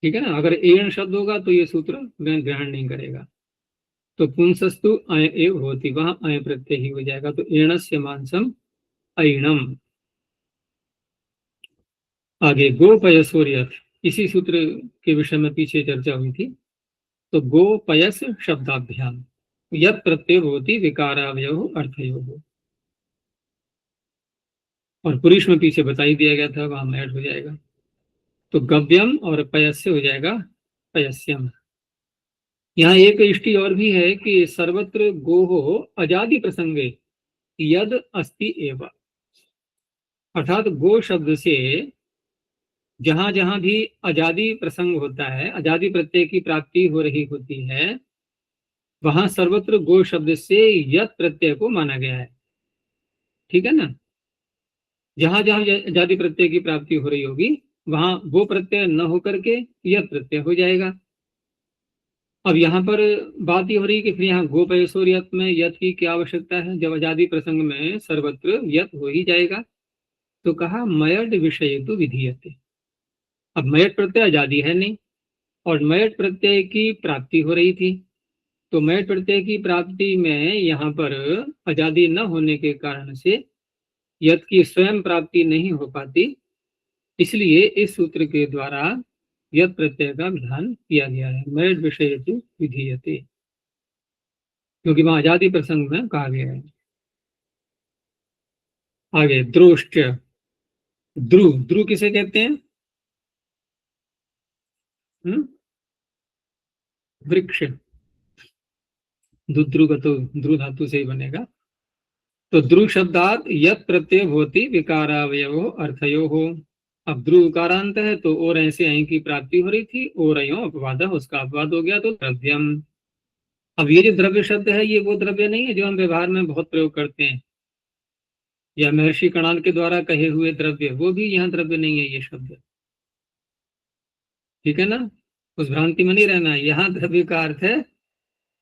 ठीक है ना? अगर एण शब्द होगा तो ये सूत्र ग्रहण नहीं करेगा, तो पुंसस्तु अय एव होती, वहां अय प्रत्यय ही हो जाएगा, तो एणस्य मांसम अयणम। आगे गोपयसोर्यथ, इसी सूत्र के विषय में पीछे चर्चा हुई थी, तो गोपयस शब्दाभ्याम यत् प्रत्यय होती विकारावयव अर्थयो हो, और पुरुष में पीछे बता ही दिया गया था, वहां ऐड हो जाएगा, तो गव्यम और पयस्य हो जाएगा पयस्यम। यहाँ एक इष्टि और भी है कि सर्वत्र गोहो अजादि प्रसंगे यद अस्ति एव, अर्थात गो शब्द से जहां जहां भी अजादि प्रसंग होता है, अजादि प्रत्यय की प्राप्ति हो रही होती है, वहां सर्वत्र गो शब्द से यत प्रत्यय को माना गया है। ठीक है ना? जहां जहां अजादि प्रत्यय की प्राप्ति हो रही होगी वहां वो प्रत्यय न होकर के यत प्रत्यय हो जाएगा। अब यहाँ पर बात ये हो रही है कि फिर यहाँ गोपयसोर यत में यत की क्या आवश्यकता है, जब अजादि प्रसंग में सर्वत्र यत हो ही जाएगा। तो कहा मयड विषय तो विधीयते, अब मयट प्रत्यय आजादी है नहीं, और मयट प्रत्यय की प्राप्ति हो रही थी। तो मयट प्रत्यय की प्राप्ति में यहाँ पर अजादि न होने के कारण से यत की स्वयं प्राप्ति नहीं हो पाती, इसलिए इस सूत्र के द्वारा यत प्रत्यय का विधान किया गया है। मयट विषय विधीयते, क्योंकि वहां आजादी प्रसंग में कहा गया है। आगे द्रोष्ट, ध्रुव, ध्रुव किसे कहते हैं? वृक्ष, दुद्रु का तो ध्रुव धातु से ही बनेगा। तो ध्रुव शब्दात यत प्रत्यय होती विकारावयव अर्थयो हो। अब ध्रुव कारांत है तो और ऐसे अय की प्राप्ति हो रही थी, और अयो अपवाद, उसका अपवाद हो गया तो द्रव्यम। अब ये जो द्रव्य शब्द है ये वो द्रव्य नहीं है जो हम व्यवहार में बहुत प्रयोग करते हैं, या महर्षि कणाद के द्वारा कहे हुए द्रव्य, वो भी यहाँ द्रव्य नहीं है ये शब्द, ठीक है ना। उस भ्रांति में नहीं रहना। यहाँ द्रव्य का अर्थ है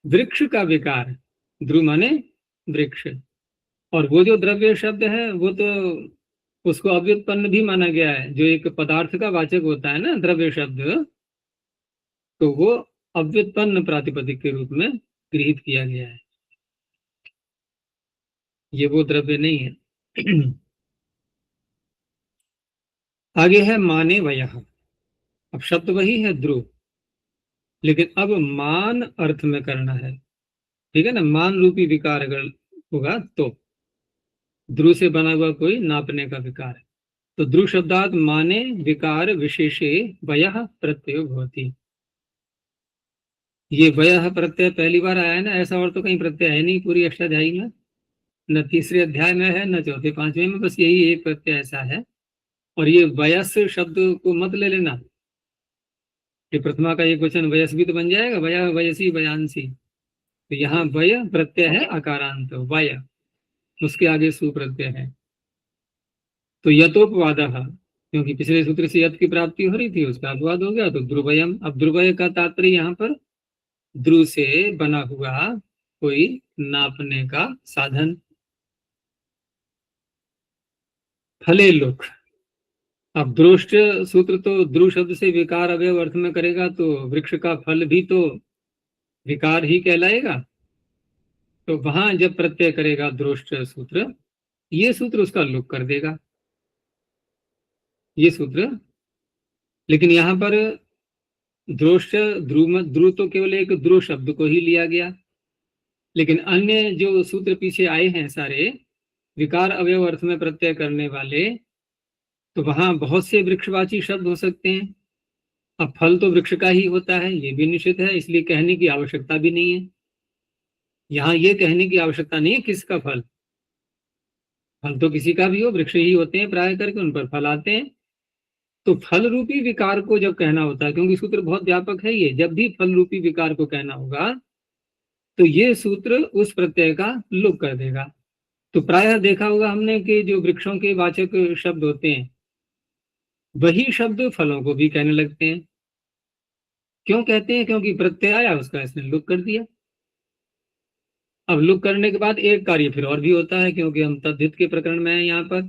वृक्ष का विकार, ध्रुव माने वृक्ष। और वो जो द्रव्य शब्द है वो तो उसको अव्युत्पन्न भी माना गया है, जो एक पदार्थ का वाचक होता है ना द्रव्य शब्द, तो वो अव्युत्पन्न प्रातिपदिक के रूप में गृहीत किया गया है, ये वो द्रव्य नहीं है। आगे है माने वयः। अब शब्द वही है ध्रुव, लेकिन अब मान अर्थ में करना है, ठीक है ना। मान रूपी विकार अगर होगा तो ध्रुव से बना हुआ कोई नापने का विकार है। तो ध्रुव शब्दात माने विकार विशेषे वयः प्रत्यय भवति। ये वयः प्रत्यय पहली बार आया है ना, ऐसा और तो कहीं प्रत्यय है नहीं पूरी अष्टाध्यायी में, न तीसरे अध्याय में है न चौथे पांचवें में, बस यही एक प्रत्यय ऐसा है। और ये वयस शब्द को मत ले लेना, ये प्रथमा का एक वचन वयस भी तो बन जाएगा, वय वयसी वयांसी। तो यहाँ वय प्रत्यय है अकारांत, वय, उसके आगे सु प्रत्यय है। तो यतोपवाद, क्योंकि पिछले सूत्र से यत की प्राप्ति हो रही थी उसका अपवाद हो गया, तो ध्रुवयम। अब ध्रुवय का तात्पर्य यहाँ पर ध्रुव से बना हुआ कोई नापने का साधन। फले लुक, अब द्रोष्ट सूत्र तो ध्रुव शब्द से विकार अवयव अर्थ में करेगा, तो वृक्ष का फल भी तो विकार ही कहलाएगा। तो वहां जब प्रत्यय करेगा द्रोष्ट सूत्र, ये सूत्र उसका लुक कर देगा, ये सूत्र। लेकिन यहाँ पर द्रोष्ट, ध्रुव तो केवल एक ध्रुव शब्द को ही लिया गया, लेकिन अन्य जो सूत्र पीछे आए हैं सारे विकार अवयव अर्थ में प्रत्यय करने वाले, तो वहां बहुत से वृक्षवाची शब्द हो सकते हैं। अब फल तो वृक्ष का ही होता है, ये भी निश्चित है, इसलिए कहने की आवश्यकता भी नहीं है। यहाँ ये कहने की आवश्यकता नहीं है किसका फल, फल तो किसी का भी हो, वृक्ष ही होते हैं प्राय करके, उन पर फल आते हैं। तो फल रूपी विकार को जब कहना होता है, क्योंकि सूत्र बहुत व्यापक है, ये जब भी फल रूपी विकार को कहना होगा तो ये सूत्र उस प्रत्यय का लुक कर देगा। तो प्रायः देखा होगा हमने कि जो वृक्षों के वाचक शब्द होते हैं वही शब्द फलों को भी कहने लगते हैं। क्यों कहते हैं? क्योंकि प्रत्यय आया, उसका इसने लुक कर दिया। अब लुक करने के बाद एक कार्य फिर और भी होता है, क्योंकि हम तद्धित के प्रकरण में हैं यहाँ पर,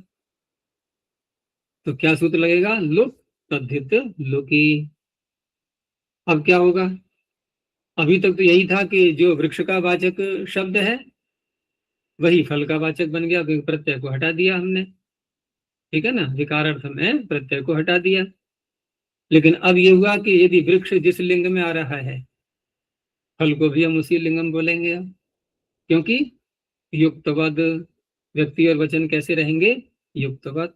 तो क्या सूत्र लगेगा? लुक तद्धित लुकी। अब क्या होगा? अभी तक तो यही था कि जो वृक्ष का वाचक शब्द है वही फल का वाचक बन गया, क्योंकि प्रत्यय को हटा दिया हमने, ठीक है ना, विकार अर्थ में प्रत्यय को हटा दिया। लेकिन अब ये हुआ कि यदि वृक्ष जिस लिंग में आ रहा है, फल को भी हम उसी लिंग में बोलेंगे, क्योंकि युक्तवद, व्यक्ति और वचन कैसे रहेंगे? युक्तवद।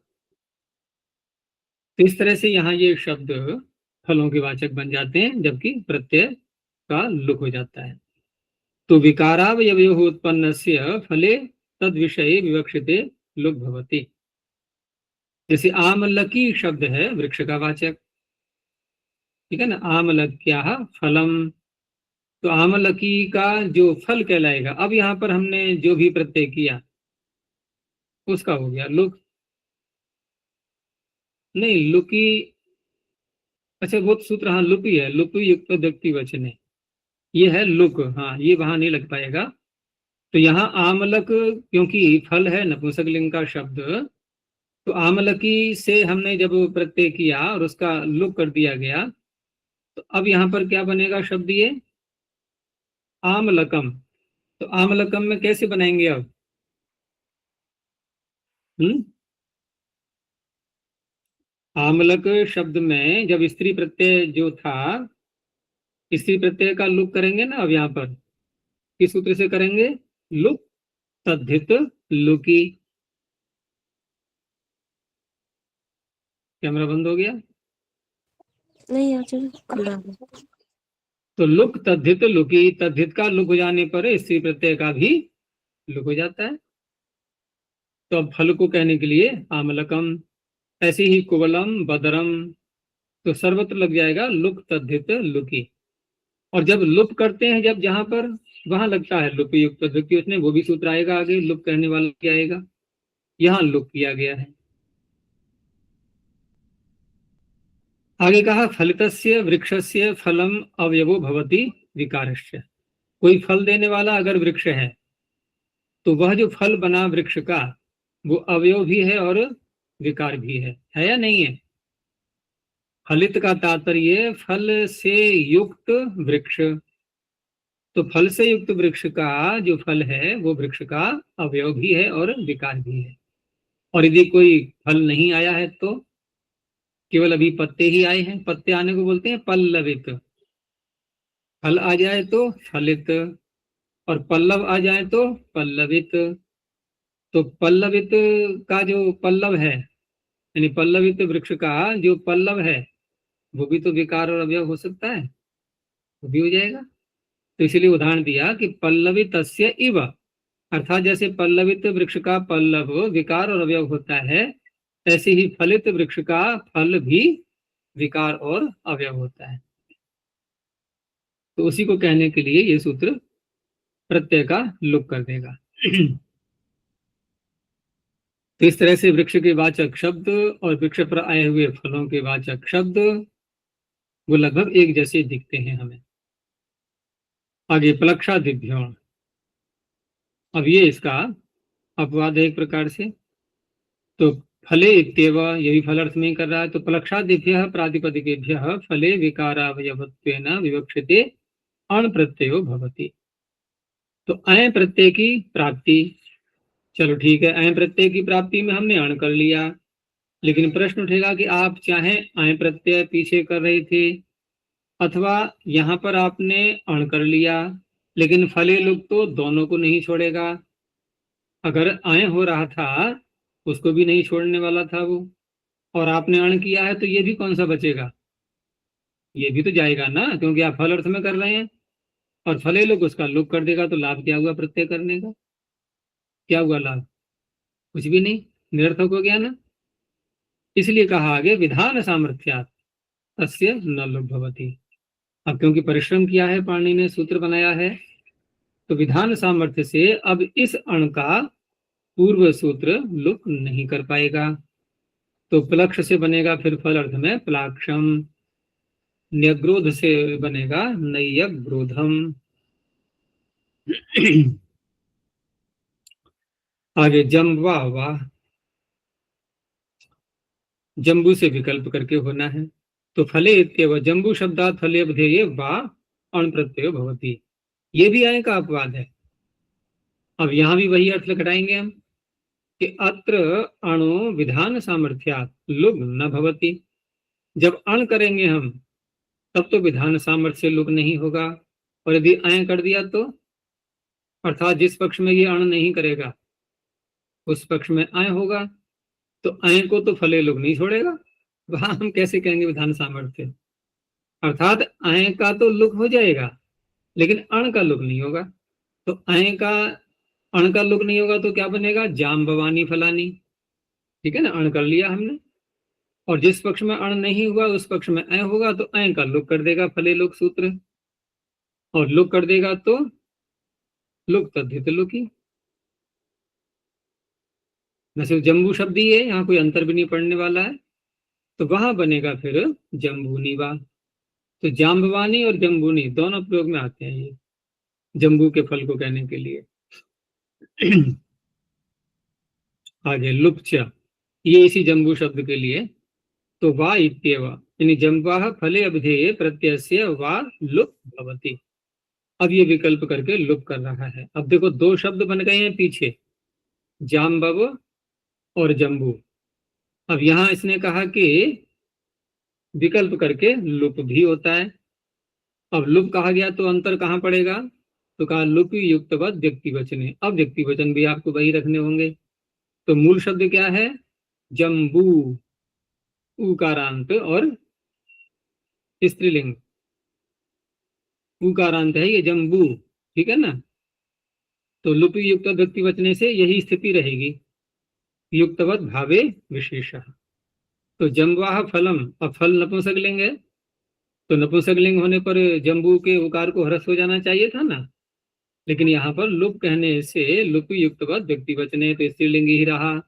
तो इस तरह से यहाँ ये शब्द फलों के वाचक बन जाते हैं, जबकि प्रत्यय का लुक हो जाता है। तो विकारावयवयोः उत्पन्नस्य फले तद विषये विवक्षिते लुक भवति। जैसे आमलकी शब्द है वृक्ष का वाचक, ठीक है ना, आमलक्याः फलम, तो आमलकी का जो फल कहलाएगा, अब यहाँ पर हमने जो भी प्रत्यय किया उसका हो गया लुक। नहीं, लुकी, अच्छा वो सूत्र, हाँ लुकी है, लुकी युक्त व्यक्ति वचन है, ये है लुक, हाँ ये वहां नहीं लग पाएगा। तो यहाँ आमलक क्योंकि फल है नपुंसक लिंग का शब्द, तो आमलकी से हमने जब प्रत्यय किया और उसका लुक कर दिया गया, तो अब यहाँ पर क्या बनेगा शब्द ये आमलकम। तो आमलकम में कैसे बनाएंगे अब? आमलक शब्द में जब स्त्री प्रत्यय जो था, स्त्री प्रत्यय का लुक करेंगे ना, अब यहाँ पर किस सूत्र से करेंगे? लुक तद्धित लुकी। कैमरा बंद हो गया? नहीं आचार्य खुला है। तो लुक तद्धित लुकी, तद्धित का लुक हो जाने पर स्त्री प्रत्यय का भी लुक हो जाता है। तो अब फल को कहने के लिए आमलकम। ऐसे ही कुवलम बदरम, तो सर्वत्र लग जाएगा लुक तद्धित लुकी। और जब लुप करते हैं, जब जहां पर वहां लगता है लुप युक्त पद्धति, उसमें वो भी सूत्र आएगा आगे, लुप कहने वाला क्या आएगा, यहाँ लुप किया गया है। आगे कहा फलितस्य वृक्षस्य फलम अवयवो भवति विकारस्य। कोई फल देने वाला अगर वृक्ष है तो वह जो फल बना वृक्ष का वो अवयव भी है और विकार भी है या नहीं है? फलित का तात्पर्य फल से युक्त वृक्ष। तो फल से युक्त वृक्ष का जो फल है वो वृक्ष का अवयव भी है और विकार भी है। और यदि कोई फल नहीं आया है तो केवल अभी पत्ते ही आए हैं, पत्ते आने को बोलते हैं पल्लवित। फल आ जाए तो फलित और पल्लव आ जाए तो पल्लवित। तो पल्लवित का जो पल्लव है, यानी पल्लवित वृक्ष का जो पल्लव है वो भी तो विकार और अवयव हो सकता है, वो भी हो जाएगा। तो इसलिए उदाहरण दिया कि पल्लवितस्य इव, अर्थात जैसे पल्लवित वृक्ष का पल्लव विकार और अवयव होता है, ऐसे ही फलित वृक्ष का फल भी विकार और अवयव होता है। तो उसी को कहने के लिए ये सूत्र प्रत्यय का लुक कर देगा। तो इस तरह से वृक्ष के वाचक शब्द और वृक्ष पर आए हुए फलों के वाचक शब्द वो लगभग एक जैसे दिखते हैं हमें। आगे प्लक्षादिभ्यों, अब ये इसका अपवाद है एक प्रकार से। तो फले इत्येव, ये भी फल अर्थ में कर रहा है। तो प्लक्षादिभ्य प्रातिपदिकेभ्य फले विकारावयवत्वेन विवक्षिते अण प्रत्ययो भवति। तो अय प्रत्यय की प्राप्ति, चलो ठीक है, अय प्रत्यय की प्राप्ति में हमने अण कर लिया, लेकिन प्रश्न उठेगा कि आप चाहे अय प्रत्यय पीछे कर रहे थे अथवा यहाँ पर आपने अण कर लिया, लेकिन फले लुक तो दोनों को नहीं छोड़ेगा। अगर अय हो रहा था उसको भी नहीं छोड़ने वाला था वो, और आपने अण किया है तो ये भी कौन सा बचेगा, ये भी तो जाएगा ना, क्योंकि आप फल अर्थ में कर रहे हैं। और फले लुक उसका लुक कर देगा, तो लाभ क्या हुआ प्रत्यय करने का? क्या हुआ लाभ? कुछ भी नहीं, निरर्थक हो गया ना। इसलिए कहा आगे विधान सामर्थ्यात् तस्य न लुक भवति। अब क्योंकि परिश्रम किया है, पाणिनि ने सूत्र बनाया है, तो विधान सामर्थ्य से अब इस अण का पूर्व सूत्र लुक नहीं कर पाएगा। तो प्लक्ष से बनेगा फिर फल अर्थ में प्लाक्षम, न्यग्रोध से बनेगा नैयग्रोधम। आगे जम्बवा वाह, जम्बू से विकल्प करके होना है। तो फले इत्येव जम्बू शब्दात् फले अवधेये वा अण प्रत्ययो भवति, ये भी आय का अपवाद है। अब यहाँ भी वही अर्थ लखटाएंगे हम कि अत्र अणु विधान सामर्थ्यात् लुग न भवति। जब अण करेंगे हम तब तो विधान सामर्थ्य से लुग नहीं होगा, और यदि अय कर दिया तो, अर्थात जिस पक्ष में ये अण नहीं करेगा उस पक्ष में अय होगा, तो अय को तो फले लुग नहीं छोड़ेगा, वहां हम कैसे कहेंगे विधान सामर्थ्य? अर्थात अय का तो लुक हो जाएगा लेकिन अण का लुक नहीं होगा। तो अय का अण का लुक नहीं होगा तो क्या बनेगा? जाम्बवानी फलानी। ठीक है ना, अण कर लिया हमने, और जिस पक्ष में अण नहीं हुआ उस पक्ष में अय होगा, तो अय का लुक कर देगा फले लुक सूत्र, और लुक कर देगा तो लुक तद्धित लुकी। वैसे जम्बू शब्द ही है, यहाँ कोई अंतर भी नहीं पड़ने वाला है, तो वहां बनेगा फिर जम्बूनी वा। तो जाम्बवानी और जम्बूनी दोनों प्रयोग में आते हैं ये जम्बू के फल को कहने के लिए। आगे लुप्च, ये इसी जम्बू शब्द के लिए। तो वा इत्येव, यानी जम्बाह फले अभिधेय प्रत्ययस्य वा लुप भवति। अब ये विकल्प करके लुप कर रहा है। अब देखो दो शब्द बन गए हैं पीछे, जाम्बव और जम्बू। अब यहां इसने कहा कि विकल्प करके लुप भी होता है। अब लुप कहा गया तो अंतर कहाँ पड़ेगा, तो कहा लुप युक्तवत व्यक्ति वचने। अब व्यक्ति वचन भी आपको वही रखने होंगे। तो मूल शब्द क्या है, जम्बू, उकारांत और स्त्रीलिंग, उकारांत है ये जम्बू, ठीक है ना। तो लुप युक्त व्यक्ति वचने से यही स्थिति रहेगी, युक्तवत भावे विशेष। तो जम्बाह फलम, अब फल नपुंसकलिंग है, तो नपुंसकलिंग होने पर जम्बू के उकार को ह्रस्व हो जाना चाहिए था ना, लेकिन यहाँ पर लुप कहने से लुप युक्तवत व्यक्ति वचने तो स्त्रीलिंग ही रहा।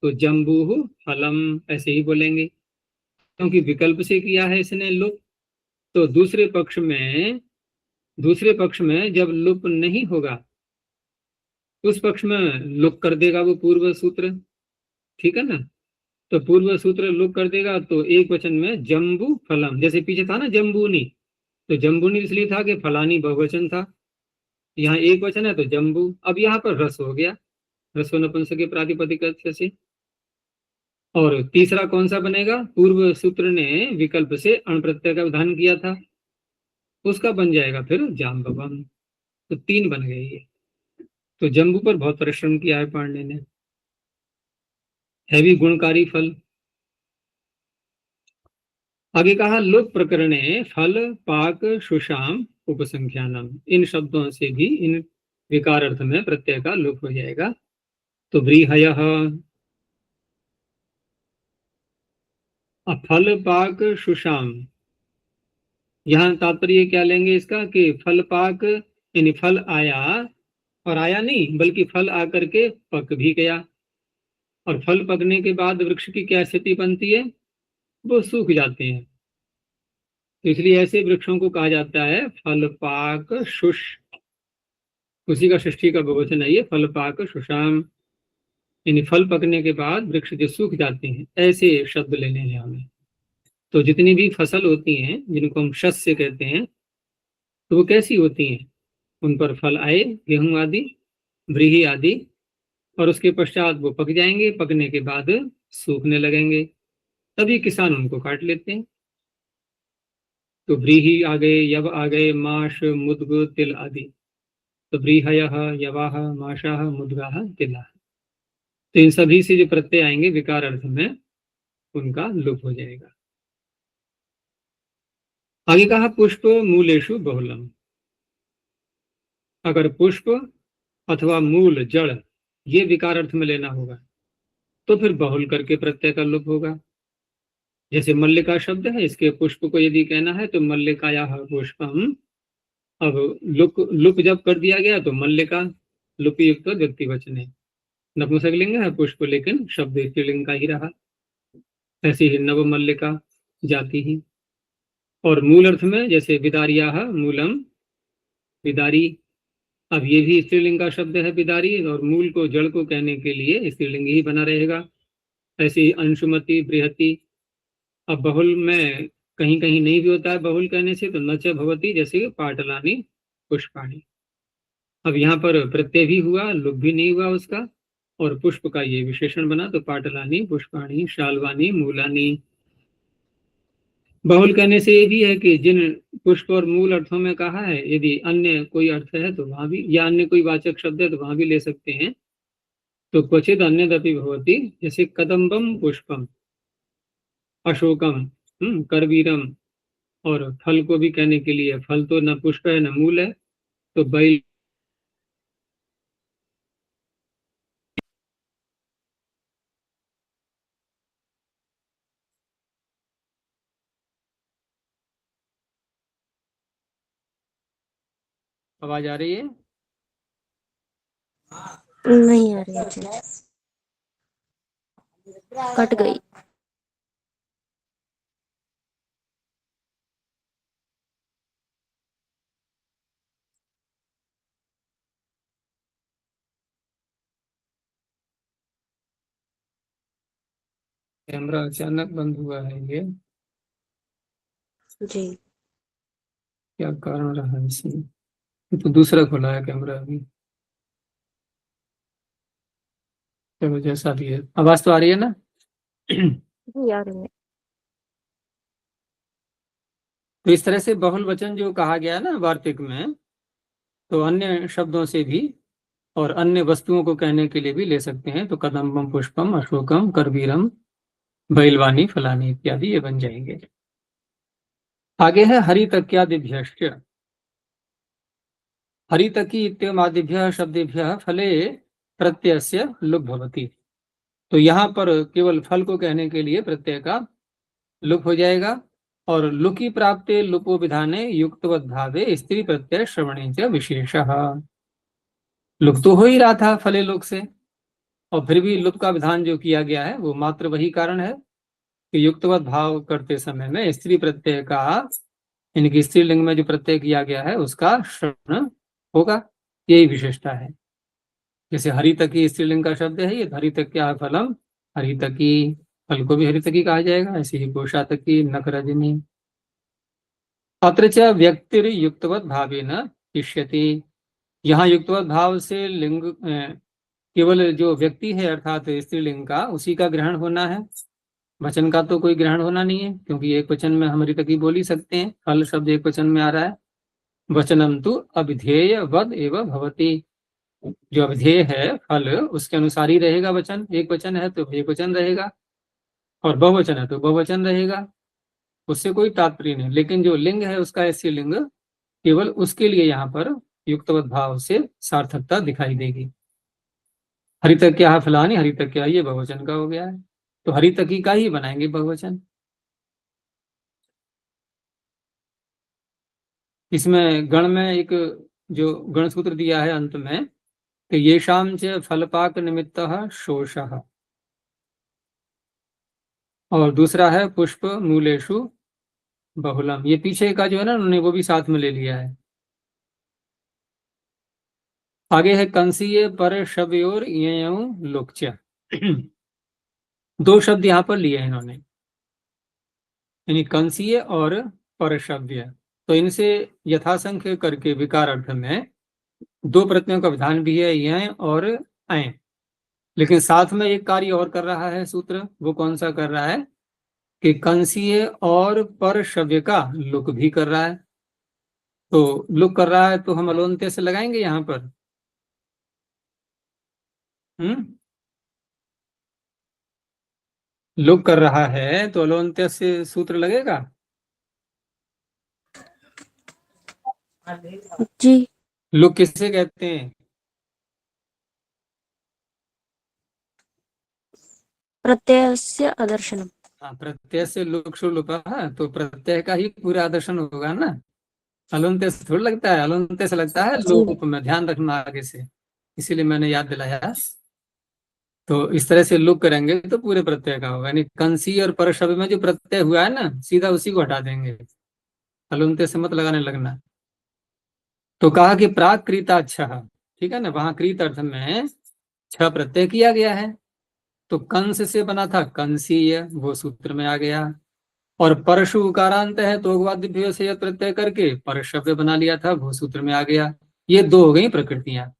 तो जम्बू फलम ऐसे ही बोलेंगे, क्योंकि विकल्प से किया है इसने लुप। तो दूसरे पक्ष में जब लुप नहीं होगा, उस पक्ष में लुप कर देगा वो पूर्व सूत्र, ठीक है ना। तो पूर्व सूत्र लुप कर देगा, तो एक वचन में जम्बू फलम, जैसे पीछे था ना जम्बूनी, तो जम्बूनी इसलिए था कि फलानी बहुवचन था, यहाँ एक वचन है तो जम्बू। अब यहाँ पर रस हो गया, रसो नपुंसक प्रातिपदिक से। और तीसरा कौन सा बनेगा, पूर्व सूत्र ने विकल्प से अण प्रत्यय का विधान किया था, उसका बन जाएगा फिर जाम्बवम। तो तीन बन गए ये। तो जम्बू पर बहुत परिश्रम किया है पांडे ने, है भी गुणकारी फल। आगे कहा लोक प्रकरणे फल पाक सुषाम उपसंख्यानम, इन शब्दों से भी इन विकार अर्थ में प्रत्यय का लोप हो जाएगा। तो व्रीहयः, फल पाक सुषाम, यहाँ तात्पर्य क्या लेंगे इसका कि फल पाक यानी फल आया, और आया नहीं बल्कि फल आकर के पक भी गया, और फल पकने के बाद वृक्ष की क्या स्थिति बनती है, वो सूख जाते हैं। तो इसलिए ऐसे वृक्षों को कहा जाता है फल पाक शुष, उसी का षष्ठी का बहुवचन है ये, फल पाक शुषाम, यानी फल पकने के बाद वृक्ष जो सूख जाते हैं, ऐसे शब्द लेने हैं हमें। तो जितनी भी फसल होती हैं जिनको हम शस्य कहते हैं, तो वो कैसी होती हैं, उन पर फल आए, गेहूं आदि, व्रीहि आदि, और उसके पश्चात वो पक जाएंगे, पकने के बाद सूखने लगेंगे, तभी किसान उनको काट लेते हैं। तो व्रीहि आ गए, यव आ गए, माश, मुद्ग, तिल आदि। तो व्रीहयः, यवाः, माशाः, मुद्गाः, तिलाः, तो इन सभी से जो प्रत्यय आएंगे विकार अर्थ में, उनका लोप हो जाएगा। आगे कहा पुष्प मूलेषु बहुलम, अगर पुष्प अथवा मूल जड़ ये विकार अर्थ में लेना होगा तो फिर बहुल करके प्रत्यय का लोप होगा। जैसे मल्लिका शब्द है, इसके पुष्प को यदि कहना है तो मल्लिकायाः पुष्पम। अब लुक लुप जब कर दिया गया तो मल्लिका लुप युक्त व्यक्ति वचन है, नपुंसकलिंग है पुष्प, लेकिन शब्द स्त्रीलिंग का ही रहा। ऐसे ही नव मल्लिका जाति ही। और मूल अर्थ में जैसे विदारिया मूलम, विदारी, अब ये भी स्त्रीलिंग का शब्द है विदारी, और मूल को जड़ को कहने के लिए स्त्रीलिंग ही बना रहेगा। ऐसे ही अंशुमति, बृहति। अब बहुल में कहीं कहीं नहीं भी होता है बहुल कहने से, तो नच भवती, जैसे पाटलानी, पुष्पाणी। अब यहाँ पर प्रत्यय भी हुआ, लुप भी नहीं हुआ उसका, और पुष्प का ये विशेषण बना, तो पाटलानी, पुष्पाणी, शालवानी, मूलानी। बहुल कहने से ये भी है कि जिन पुष्प और मूल अर्थों में कहा है, यदि अन्य कोई अर्थ है तो वहां भी, या अन्य कोई वाचक शब्द है तो वहां भी ले सकते हैं। तो क्वचित अन्यदपि भवति, जैसे कदम्बम पुष्पम, अशोकम, करवीरम। और फल को भी कहने के लिए, फल तो न पुष्प है न मूल है, तो बैल। आवाज आ रही है? नहीं आ रही है जी, कट गई। कैमरा अचानक बंद हुआ है ये। जी। क्या कारण रहा है इसमें? ये तो दूसरा खुला है कैमरा अभी। चलो जैसा भी है, आवाज तो आ रही है ना? जी, आ रही है। तो इस तरह से बहुल वचन जो कहा गया है ना वार्तिक में, तो अन्य शब्दों से भी और अन्य वस्तुओं को कहने के लिए भी ले सकते हैं। तो कदम्बम, पुष्पम, अशोकम, करवीरम, बैलवानी, फलानी इत्यादि ये बन जाएंगे। आगे है हरितक्यादिभ्यश्च। हरितकी इत्यमादिभ्यः शब्देभ्यः फले प्रत्ययस्य लुप् भवति। तो यहाँ पर केवल फल को कहने के लिए प्रत्यय का लुप् हो जाएगा। और लुकी प्राप्ते लुपो विधाने युक्तवद् भावे स्त्री प्रत्यय श्रवणे च विशेषः। लुप्त तो हो ही रहा था फले लुक से, और फिर भी लुप्त का विधान जो किया गया है वो मात्र वही कारण है कि युक्तवत भाव करते समय में स्त्री प्रत्यय का, इनकी स्त्रीलिंग में जो प्रत्यय किया गया है उसका श्रवण होगा। यही विशेषता है। जैसे हरितकी स्त्रीलिंग का शब्द है, ये हरितक्या फलम, हरितकी फल को भी हरितकी कहा जाएगा। ऐसे ही कोशातकी, नखरजनी। अत्र च व्यक्तिर युक्तवत भावेन इष्यति। यहाँ युक्तवत भाव से लिंग केवल जो व्यक्ति है अर्थात स्त्रीलिंग का, उसी का ग्रहण होना है। वचन का तो कोई ग्रहण होना नहीं है, क्योंकि एक वचन में हम हरितकी बोल ही सकते हैं। फल शब्द एक वचन में आ रहा है। वचनम तो अभिधेय वद एवं भवति। जो अभिधेय है फल, उसके अनुसार ही रहेगा वचन। एक वचन है तो एक वचन रहेगा, और बहुवचन है तो बहुवचन रहेगा। उससे कोई तात्पर्य नहीं। लेकिन जो लिंग है उसका ऐसी लिंग, केवल उसके लिए यहाँ पर युक्तवत भाव से सार्थकता दिखाई देगी। हरितक्या फलानी, हरितक्या ये बहुवचन का हो गया है, तो हरितकी का ही बनाएंगे बहुवचन। इसमें गण में एक जो गण सूत्र दिया है अंत में, कि येषाम च फलपाक निमित्तः शोषः, और दूसरा है पुष्प मूलेषु बहुलम। ये पीछे का जो है ना, उन्होंने वो भी साथ में ले लिया है। आगे है कंसीय पर शब्योर ययं लोकच। दो शब्द यहाँ पर लिए हैं इन्होंने, यानी कंसीय और परशव्य। तो इनसे यथासंख्य करके विकार अर्थ में दो प्रत्ययों का विधान भी है, यय और ऐ। लेकिन साथ में एक कार्य और कर रहा है सूत्र। वो कौन सा कर रहा है? कि कंसीय और परशव्य का लुक भी कर रहा है। तो लुक कर रहा है तो हम अलोन्त्य से लगाएंगे यहाँ पर। लुक कर रहा है तो अलोन्त्य से सूत्र लगेगा। जी। लुक किसे कहते हैं? प्रत्ययस्य अदर्शनम। हाँ, प्रत्यय से लुक शु लुप, तो प्रत्यय का ही पूरा आदर्शन होगा ना। अलोन्त्य से थोड़ा लगता है, अलोन्त्य से लगता है जी। लुप में। ध्यान रखना आगे से, इसीलिए मैंने याद दिलाया। तो इस तरह से लुक करेंगे तो पूरे प्रत्यय का होगा। यानी कंसी और पर शब्द में जो प्रत्यय हुआ है ना, सीधा उसी को हटा देंगे। हलुंते से मत लगाने लगना। तो कहा कि प्राक कृता छह, ठीक है ना, वहां कृत अर्थ में छह प्रत्यय किया गया है। तो कंस से बना था कंसीय, वो सूत्र में आ गया। और परशु उकारांत है तो उग्वादिभ्यो से यत् प्रत्यय करके परशव्य बना लिया था, वो सूत्र में आ गया। ये दो हो गई प्रकृतियां।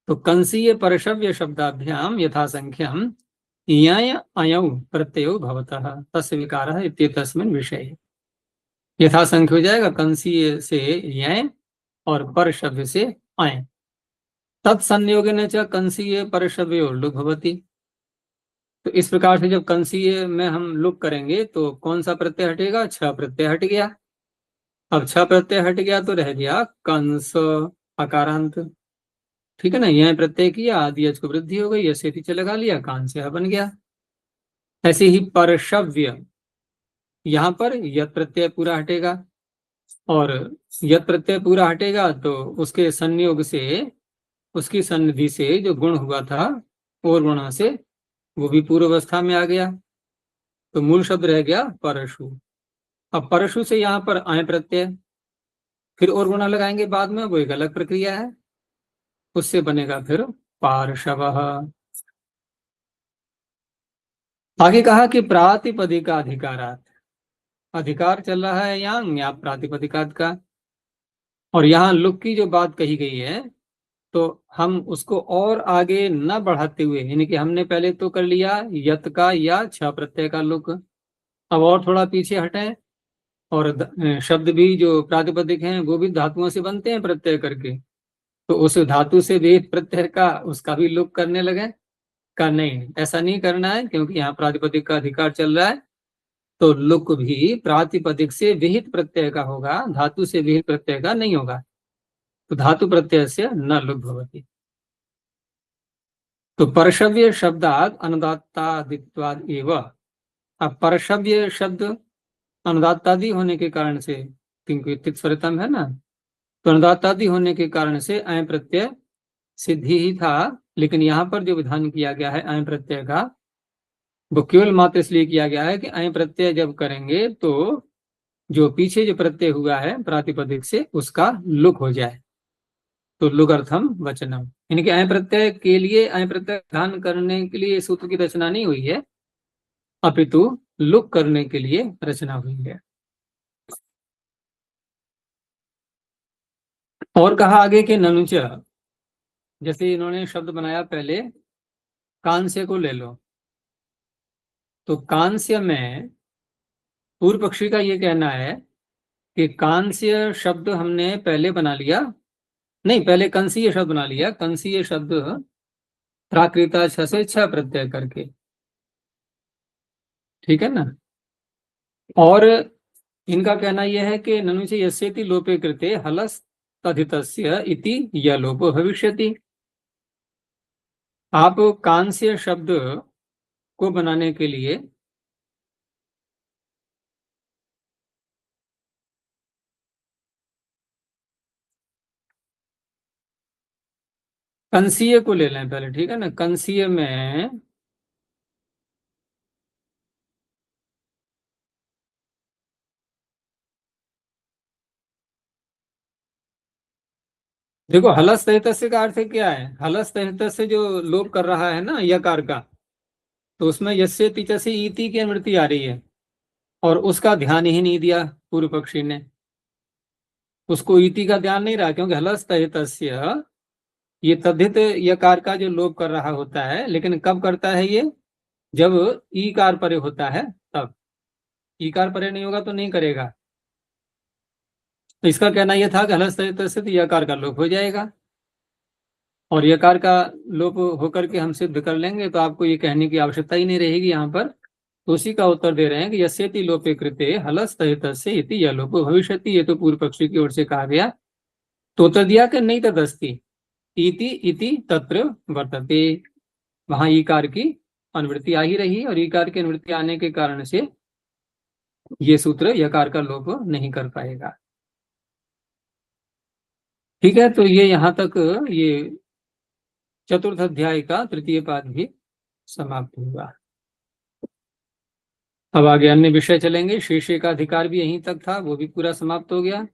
तो कंसीय परशव्य शब्दाभ्याम यथासंख्यम इयय अयौ प्रत्ययो भवतः तस्य विकारः इत्येतस्मिन् विषये। यथासंख्य हो जाएगा कंसीय से यय और परशव्य से अय। तत्संयोगेन च कंसीय परशव्यो लुक भवति। तो इस प्रकार से जब कंसीय में हम लुक करेंगे तो कौन सा प्रत्यय हटेगा? छह प्रत्यय हट गया। अब छह प्रत्यय हट गया तो रह गया कंस अकारांत, ठीक है ना। यह प्रत्यय किया, आदि को वृद्धि हो गई, ऐसे पीछे लगा लिया, कान से बन गया। ऐसे ही परशव्य, यहाँ पर यत प्रत्यय पूरा हटेगा, और यत प्रत्यय पूरा हटेगा तो उसके संयोग से, उसकी सन्निधि से जो गुण हुआ था और गुणा से, वो भी पूर्व अवस्था में आ गया। तो मूल शब्द रह गया परशु। अब परशु से यहाँ पर आय प्रत्यय, फिर और गुणा लगाएंगे बाद में, वो एक अलग प्रक्रिया है। उससे बनेगा फिर पार्शव। आगे कहा कि प्रातिपदिका अधिकारात। अधिकार चल रहा है यांग या प्रातिपदिकात का। और यहाँ लुक की जो बात कही गई है, तो हम उसको और आगे न बढ़ाते हुए, यानी कि हमने पहले तो कर लिया यत का या छ प्रत्यय का लुक, अब और थोड़ा पीछे हटें और शब्द भी जो प्रातिपदिक हैं वो भी धातुओं से बनते हैं प्रत्यय करके, तो उस धातु से भी प्रत्यय का उसका भी लुक करने लगे। का नहीं, ऐसा नहीं करना है, क्योंकि यहाँ प्रातिपदिक का अधिकार चल रहा है, तो लुक भी प्रातिपदिक से विहित प्रत्यय का होगा, धातु से विहित प्रत्यय का नहीं होगा। तो धातु प्रत्यय से न लुक भवति। तो परशव्य शब्दात अनुदात्तादित्वाद एव। अब परशव्य शब्द अनुदात्तादि होने के कारण से, क्योंकि तित स्वरतम है ना, तो अनुदात्तादि होने के कारण से अय प्रत्यय सिद्धि ही था। लेकिन यहाँ पर जो विधान किया गया है अय प्रत्यय का, वो केवल मात्र इसलिए किया गया है कि अय प्रत्यय जब करेंगे तो जो पीछे जो प्रत्यय हुआ है प्रातिपदिक से उसका लुक हो जाए। तो लुगर्थम वचनम, यानी कि अय प्रत्यय के लिए, अय प्रत्यय ध्यान करने के लिए सूत्र की रचना नहीं हुई है, अपितु लुक करने के लिए रचना हुई है। और कहा आगे के ननुच, जैसे इन्होंने शब्द बनाया पहले कांस्य को ले लो, तो कांस्य में पूर्व पक्षी का ये कहना है कि कांस्य शब्द हमने पहले बना लिया, नहीं पहले कंसीय शब्द बना लिया, कंसीय शब्द प्राकृता छ से छ प्रत्यय करके, ठीक है ना। और इनका कहना यह है कि ननु से यस्येति लोपे कृते हलस तथितस्य इति यह लोपो भविष्यति। आप कांस्य शब्द को बनाने के लिए कंसीय को ले लें पहले, ठीक है ना। कंसीय में देखो, हलस तस्य का अर्थ क्या है, हलस तस्य जो लोप कर रहा है ना यकार का, तो उसमें यस्य तिच से इति की अनुवृत्ति आ रही है, और उसका ध्यान ही नहीं दिया पूर्व पक्षी ने, उसको इति का ध्यान नहीं रहा, क्योंकि हलस तस्य ये तद्धित यकार का जो लोप कर रहा होता है, लेकिन कब करता है ये, जब ईकार परे होता है तब। ईकार परे नहीं होगा तो नहीं करेगा। तो इसका कहना यह था कि हलस तस्य तो यकार का लोप हो जाएगा, और यकार का लोप होकर के हम सिद्ध कर लेंगे, तो आपको ये कहने की आवश्यकता ही नहीं रहेगी यहाँ पर। तो उसी का उत्तर दे रहे हैं कि यस्येति लोपे कृते हलस तस्य इति यह लोपो भविष्यति, ये तो पूर्व पक्षी की ओर से कहा गया। तो उत्तर दिया कि नहीं तदस्ति इति इति तत्र वर्तते, वहां ईकार की अनुवृत्ति आ ही रही, और ईकार की अनुवृत्ति आने के कारण से ये सूत्र यकार का लोप नहीं कर पाएगा। ठीक है, तो ये यहाँ तक ये चतुर्थ अध्याय का तृतीय पाद भी समाप्त हुआ। अब आगे अन्य विषय चलेंगे। शीर्षे का अधिकार भी यहीं तक था, वो भी पूरा समाप्त हो गया।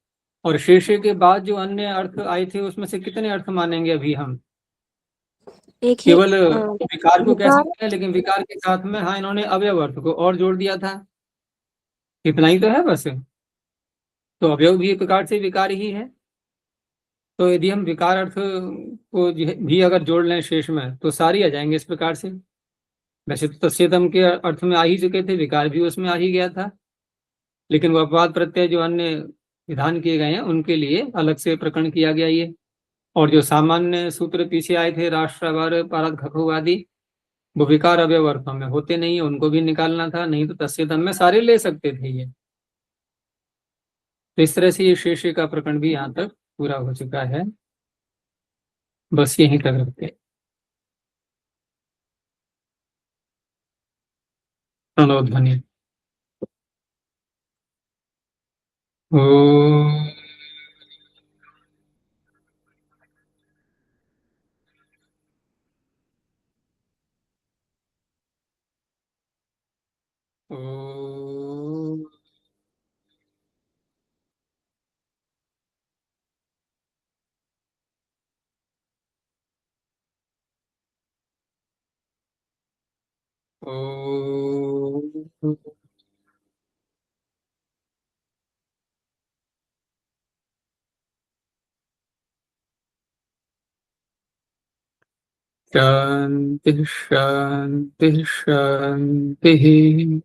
और शीर्षे के बाद जो अन्य अर्थ आए थे उसमें से कितने अर्थ मानेंगे अभी हम, एक ही केवल विकार को कह विकार। सकते हैं, लेकिन विकार के साथ में हाँ इन्होंने अवयव अर्थ को और जोड़ दिया था। इतना ही तो है बस। तो अवयव भी एक प्रकार से विकार ही है। तो यदि हम विकार अर्थ को भी अगर जोड़ लें शेष में, तो सारी आ जाएंगे इस प्रकार से। वैसे तो तस्यतम के अर्थ में आ ही चुके थे, विकार भी उसमें आ ही गया था, लेकिन वह अपवाद प्रत्यय जो अन्य विधान किए गए हैं उनके लिए अलग से प्रकरण किया गया ये। और जो सामान्य सूत्र पीछे आए थे राष्ट्रवार पारद घखो आदि, वो विकार अवयव अर्थों में होते नहीं है, उनको भी निकालना था, नहीं तो तस्यतम में सारे ले सकते थे ये। तो इस तरह से ये शेष का प्रकरण भी यहाँ तक पूरा हो चुका है। बस यहीं तक रखते हैं। प्रणव ध्वनि। ओ ओ ओ शांति शांति शांति।